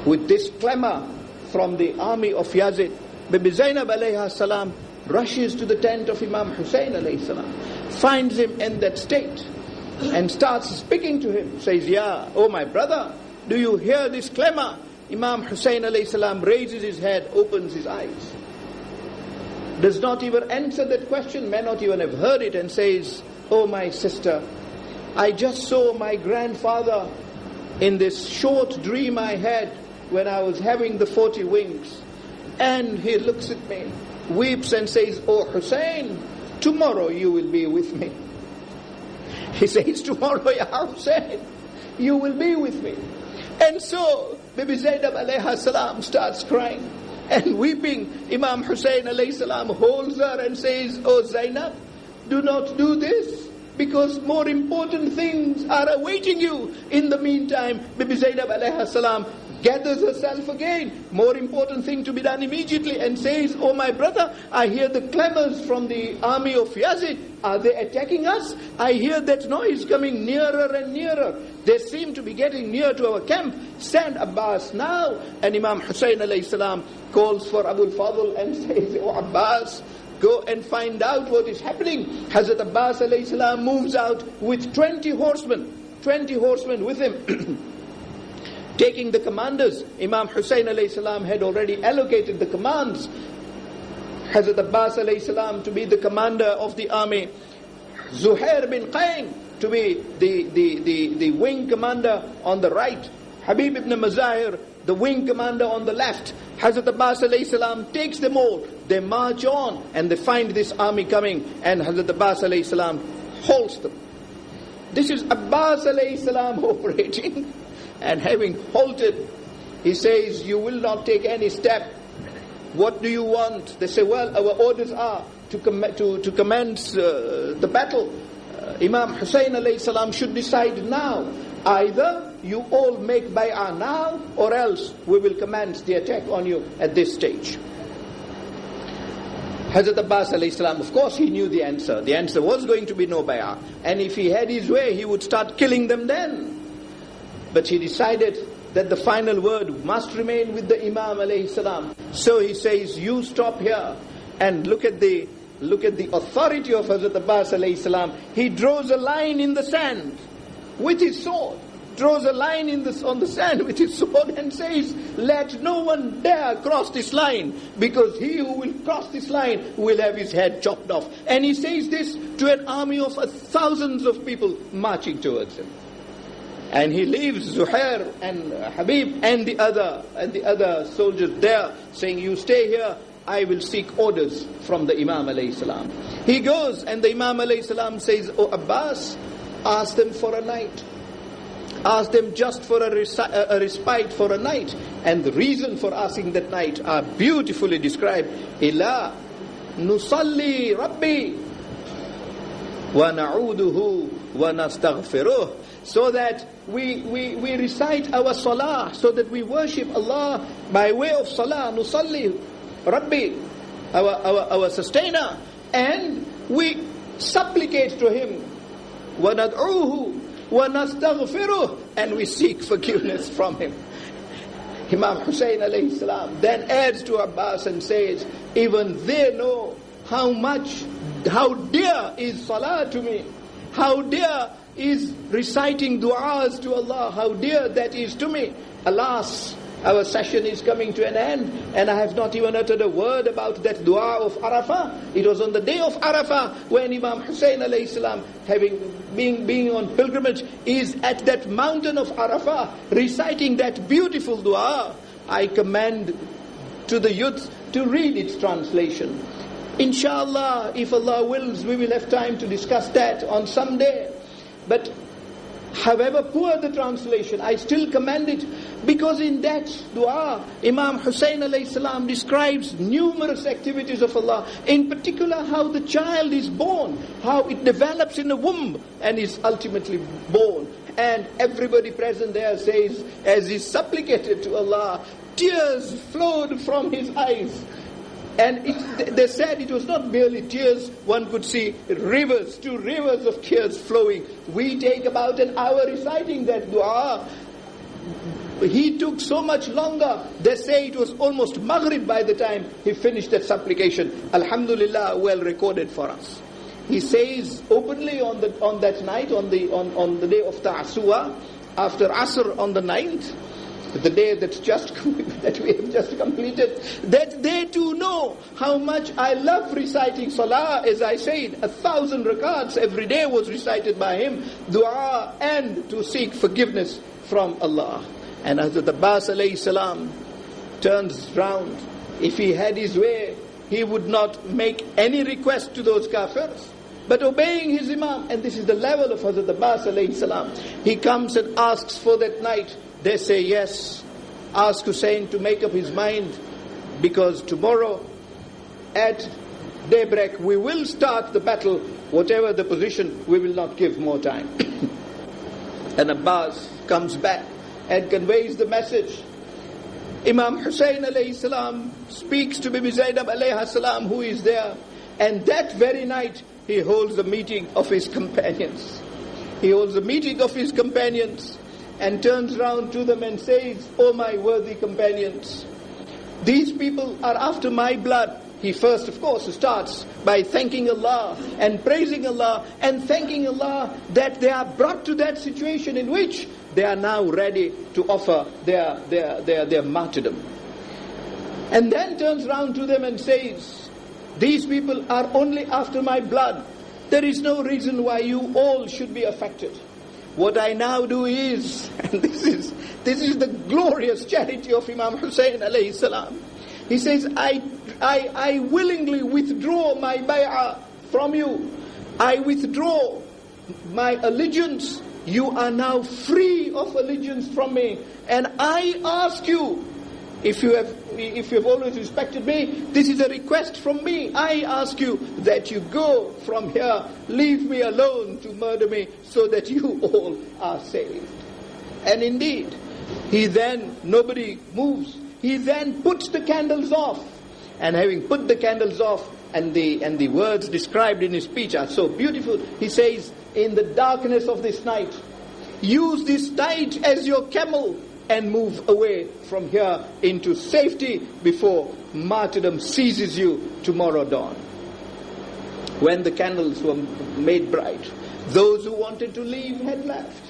Speaker 2: with this clamor from the army of Yazid, Bibi Zainab alayhi salam rushes to the tent of Imam Hussein alayhi salam, finds him in that state, and starts speaking to him, says, "Ya, oh my brother, do you hear this clamor?" Imam Hussein alayhi salam raises his head, opens his eyes, does not even answer that question, may not even have heard it, and says, "Oh my sister, I just saw my grandfather in this short dream I had when I was having the 40 wings." And he looks at me, weeps and says, "Oh Hussein, tomorrow you will be with me." He says, "Tomorrow, Ya Hussein, you will be with me." And so Bibi Zainab alayha salam starts crying and weeping. Imam Hussein alayhi salam holds her and says, "Oh Zainab, do not do this, because more important things are awaiting you." In the meantime, Bibi Zainab alayha salam gathers herself again, more important thing to be done immediately, and says, "Oh my brother, I hear the clamors from the army of Yazid. Are they attacking us? I hear that noise coming nearer and nearer. They seem to be getting near to our camp. Send Abbas now." And Imam Hussein alayhi salam calls for Abu al-Fadl and says, "Oh Abbas, go and find out what is happening." Hazrat Abbas alayhi salam moves out with 20 horsemen with him. Taking the commanders, Imam Hussein alayhi salam had already allocated the commands. Hazrat Abbas alayhi salam to be the commander of the army, Zuhair bin Qayn to be the wing commander on the right, Habib ibn Mazahir the wing commander on the left. Hazrat Abbas alayhi salam takes them all. They march on and they find this army coming, and Hazrat Abbas alayhi salam halts them. This is Abbas alayhi salam operating. And having halted, he says, "You will not take any step. What do you want?" They say, "Well, our orders are to commence the battle. Imam Hussein alayhi salam should decide now. Either you all make bay'ah now, or else we will commence the attack on you at this stage." Hazrat Abbas alayhi salam, of course he knew the answer. The answer was going to be no bay'ah. And if he had his way, he would start killing them then. But he decided that the final word must remain with the Imam alayhi salam. So he says, "You stop here and look at the authority of Hazrat Abbas alayhi salam." He draws a line in the sand with his sword. Draws a line on the sand with his sword and says, "Let no one dare cross this line, because he who will cross this line will have his head chopped off." And he says this to an army of thousands of people marching towards him. And he leaves Zuhair and Habib and the other soldiers there, saying, "You stay here, I will seek orders from the Imam alayhi salam." He goes, and the Imam alayhi salam says, "Oh Abbas, ask them for a night. Ask them just for a respite for a night." And the reason for asking that night are beautifully described. "Ila nusalli Rabbi wa na'uduhu wa nastaghfiruh." So that we recite our salah, so that we worship Allah by way of salah. Nusalli Rabbi, our sustainer, and we supplicate to him. Wa nad'uhu wa nastaghfiruh, and we seek forgiveness from him. Imam Hussein alayhi salam then adds to Abbas and says, "Even they know how dear is salah to me, how dear is reciting du'as to Allah, how dear that is to me. Alas, Our session is coming to an end, and I have not even uttered a word about that dua of Arafah. It was on the day of Arafah when Imam Hussein alayhi salam, being on pilgrimage, is at that mountain of Arafah reciting that beautiful dua. I commend to the youth to read its translation. Inshallah, if Allah wills, we will have time to discuss that on some day. But however poor the translation, I still commend it, because in that dua, Imam Hussein alayhi salam describes numerous activities of Allah, in particular how the child is born, how it develops in the womb and is ultimately born. And everybody present there says, as he supplicated to Allah, tears flowed from his eyes. And they said it was not merely tears, one could see rivers, 2 rivers of tears flowing. We take about an hour reciting that dua. He took so much longer. They say it was almost Maghrib by the time he finished that supplication. Alhamdulillah, well recorded for us. He says openly on that night, on the day of Ta'asuwa, after Asr on the 9th, the day that we have just completed, that they too know how much I love reciting salah. As I said, 1,000 rakats every day was recited by him, dua, and to seek forgiveness from Allah. And Hazrat Abbas alayhi salam turns round. If he had his way, he would not make any request to those kafirs, but obeying his Imam. And this is the level of Hazrat Abbas alayhi salam. He comes and asks for that night. They say yes. Ask Hussein to make up his mind, because tomorrow at daybreak we will start the battle. Whatever the position, we will not give more time. And Abbas comes back and conveys the message. Imam Hussein alayhi salam speaks to Bibi Zainab alayhi salam, who is there. And that very night he holds a meeting of his companions. He holds a meeting of his companions and turns round to them and says, "O my worthy companions, these people are after my blood." He first, of course, starts by thanking Allah and praising Allah and thanking Allah that they are brought to that situation in which they are now ready to offer their martyrdom. And then turns round to them and says, "These people are only after my blood. There is no reason why you all should be affected. What I now do is," and this is the glorious charity of Imam Hussein alayhi salam. He says, I willingly withdraw my bay'ah from you. I withdraw my allegiance. You are now free of allegiance from me. And I ask you, if you have always respected me, this is a request from me. I ask you that you go from here, leave me alone to murder me, so that you all are saved. And indeed, nobody moves. He then puts the candles off. And having put the candles off, and the words described in his speech are so beautiful, he says, "In the darkness of this night, use this night as your camel and move away from here into safety before martyrdom seizes you tomorrow dawn." When the candles were made bright, those who wanted to leave had left,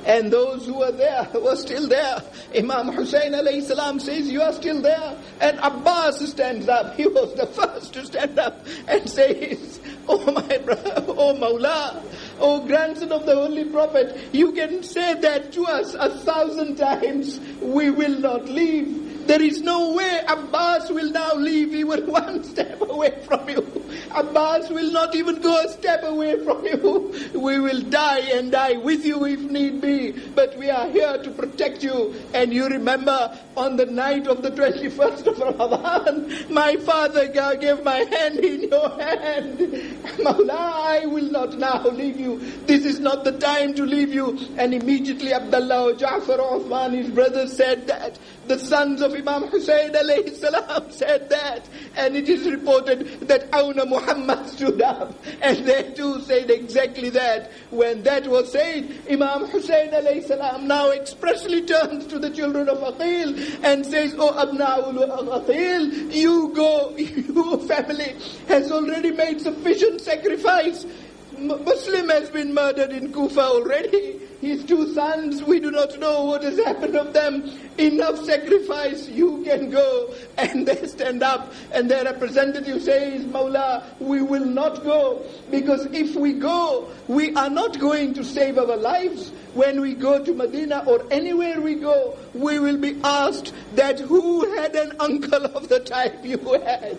Speaker 2: and those who were there were still there. Imam Hussein alayhi salam says, "You are still there." And Abbas stands up. He was the first to stand up and says, "Oh my brother, oh Mawla, oh grandson of the Holy Prophet, you can say that to us 1,000 times. We will not leave. There is no way Abbas will now leave even one step away from you. Abbas will not even go a step away from you. We will die and die with you if need be. But we are here to protect you. And you remember, on the night of the 21st of Ramadan, my father gave my hand in your hand. Mawla, I will not now leave you. This is not the time to leave you." And immediately Abdullah, Ja'far, Uthman, his brothers said that. The sons of Imam Hussein alayhi salam said that. And it is reported that Awna Muhammad stood up. And they too said exactly that. When that was said, Imam Hussein alayhi salam now expressly turns to the children of Aqil and says, "O Abna'ul Aqil, you go, your family has already made sufficient sacrifice. Muslim has been murdered in Kufa already. his two sons, we do not know what has happened of them. Enough sacrifice, you can go. And they stand up and their representative says, Mawla, we will not go, because if we go, we are not going to save our lives. When we go to Medina or anywhere we go, we will be asked that who had an uncle of the type you had.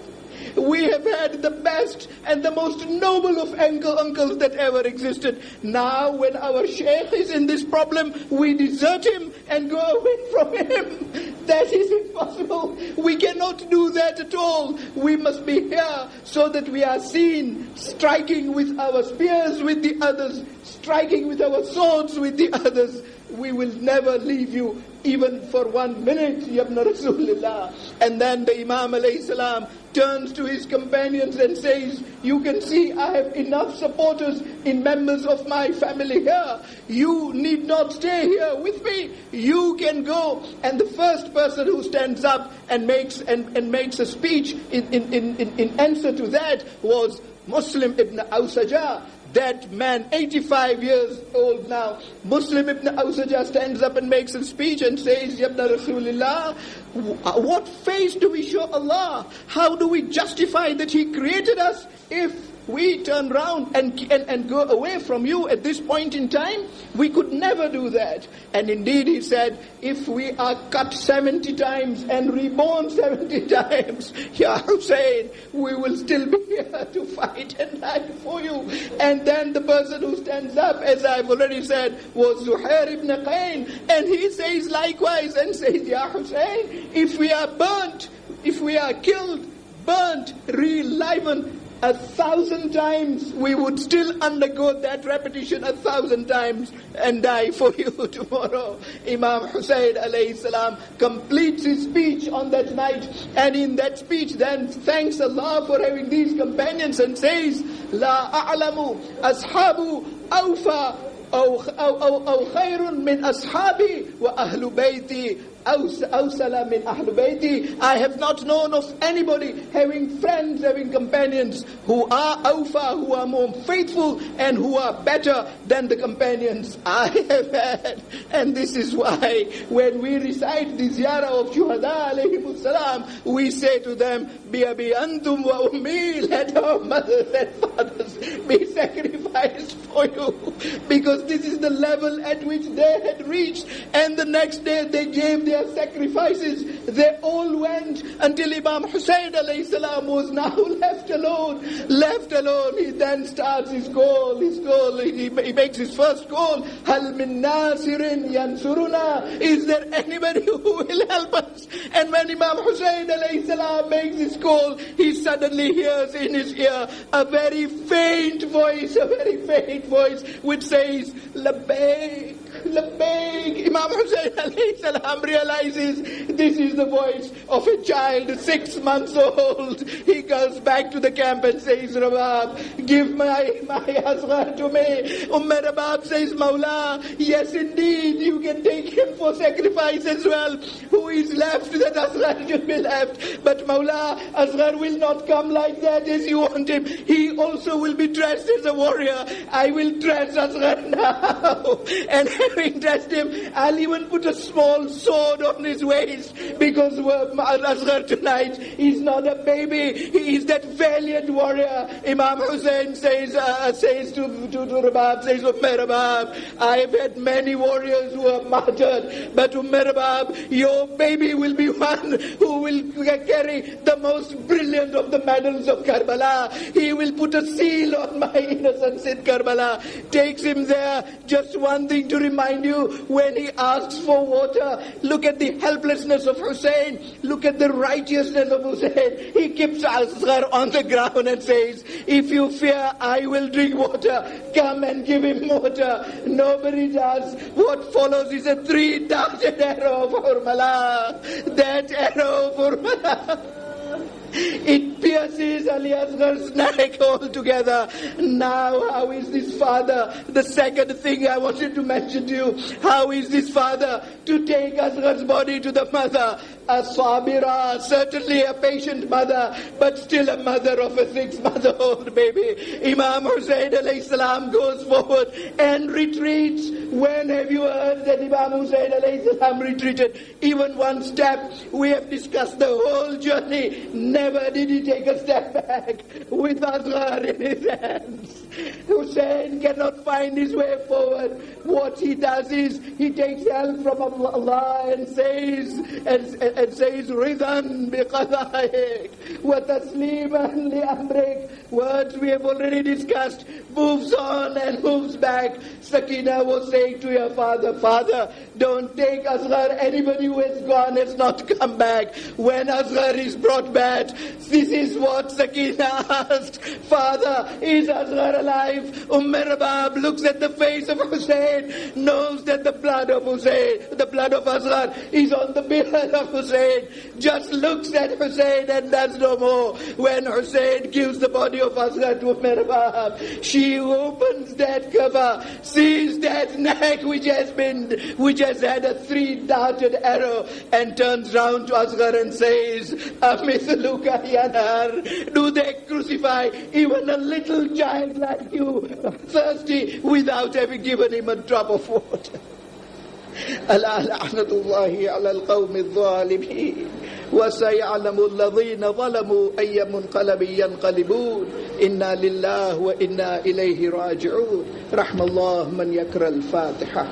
Speaker 2: We have had the best and the most noble of uncles that ever existed. Now when our sheikh is in this problem, we desert him and go away from him. That is impossible. We cannot do that at all. We must be here so that we are seen striking with our spears with the others, striking with our swords with the others. We will never leave you even for 1 minute, Yabna Rasulullah. And then the Imam alayhi salam turns to his companions and says, you can see I have enough supporters in members of my family here. You need not stay here with me. You can go. And the first person who stands up and makes a speech in answer to that was Muslim ibn Awsaja. That man, 85 years old now, Muslim ibn Awsaja stands up and makes a speech and says, Yabna Rasulullah, what face do we show Allah? How do we justify that He created us if we turn round and go away from you at this point in time? We could never do that. And indeed he said, if we are cut 70 times and reborn 70 times, Ya Hussein, we will still be here to fight and die for you. And then the person who stands up, as I've already said, was Zuhair ibn Qayn. And he says likewise and says, Ya Hussein, if we are burnt, if we are killed, burnt, relivened 1,000 times, we would still undergo that repetition 1,000 times and die for you tomorrow. Imam Hussein alayhi salam completes his speech on that night, and in that speech then thanks Allah for having these companions and says, La a'lamu ashabu awfa aw khayrun min ashabi wa ahlu bayti awsala min ahlu bayti. I have not known of anybody having friends, having companions who are awfa, who are more faithful and who are better than the companions I have had. And this is why when we recite the ziyarah of Shuhada alayhimus salam, we say to them, Bi abi antum wa ummi, let our mothers and fathers be sacrificed for you. Because this is the level at which they had reached. And the next day they gave their sacrifices. They all went until Imam Hussein alayhi salam was now left alone. Left alone, he then starts his goal. He makes his first goal. Hal min nasirin yansuruna. Is there anybody who will help us? And when Imam Hussein alayhi salam makes his goal, he suddenly hears in his ear a very faint voice, which says, Labbaik, Labbaik. Imam Hussein alayhi salam realizes this is the voice of a child 6 months old. He goes back to the camp and says, Rabab, give my Asghar to me. Rabab says, Mawla, yes indeed, you can take him for sacrifice as well. Who is left? That Asghar should be left. But Mawla, Asghar will not come like that as you want him. He also will be dressed as a warrior. I will dress Asghar now. And having dressed him, I'll even put a small sword on his waist, because Asghar tonight is not a baby. He is that valiant warrior. Imam Hussein says to Rabab, says, Rabab, I have had many warriors who are martyred, but Rabab, your baby will be one who will carry the most brilliant of the medals of Karbala. He will put a seal on my innocence in Karbala. Takes him there. Just one thing to remind you, when he asks for water, look at the helplessness of Hussein. Look at the righteousness of Hussein. He keeps Asghar on the ground and says, if you fear I will drink water, come and give him water. Nobody does. What follows is a 3-darted arrow of Hurmala. That arrow of Hurmala, it pierces Ali Asghar's neck altogether. Now, how is this father? The second thing I wanted to mention to you, how is this father to take Asghar's body to the mother? A sabira, certainly a patient mother, but still a mother of a 6-month-old baby. Imam Hussein alayhi salam goes forward and retreats. When have you heard that Imam Hussein alayhi salam retreated? Even one step. We have discussed the whole journey. Never did he take a step back with Asghar in his hands. Hussein cannot find his way forward. What he does is he takes help from Allah and says, Ridhan biqadaik wa tasliman li amrik. Words we have already discussed. Moves on and moves back. Sakina was saying to her father, Father, don't take Asghar. Anybody who has gone has not come back. When Asghar is brought back, this is what Sakina asked. Father, is Asghar alive? Rabab looks at the face of Hussein, knows that the blood of Asghar is on the beard of Hussein, just looks at Hussein and does no more. When Hussein gives the body of Asghar to Rabab, she opens that cover, sees that neck which has had a 3-darted arrow, and turns round to Asghar and says, Amithluka yanar, do they crucify even a little child like you, thirsty, without having given him a drop of water? ألا لعنة الله على القوم الظالمين وسيعلم الذين ظلموا أي منقلب ينقلبون إنا لله وإنا إليه راجعون. رحم الله من يقرأ الفاتحة.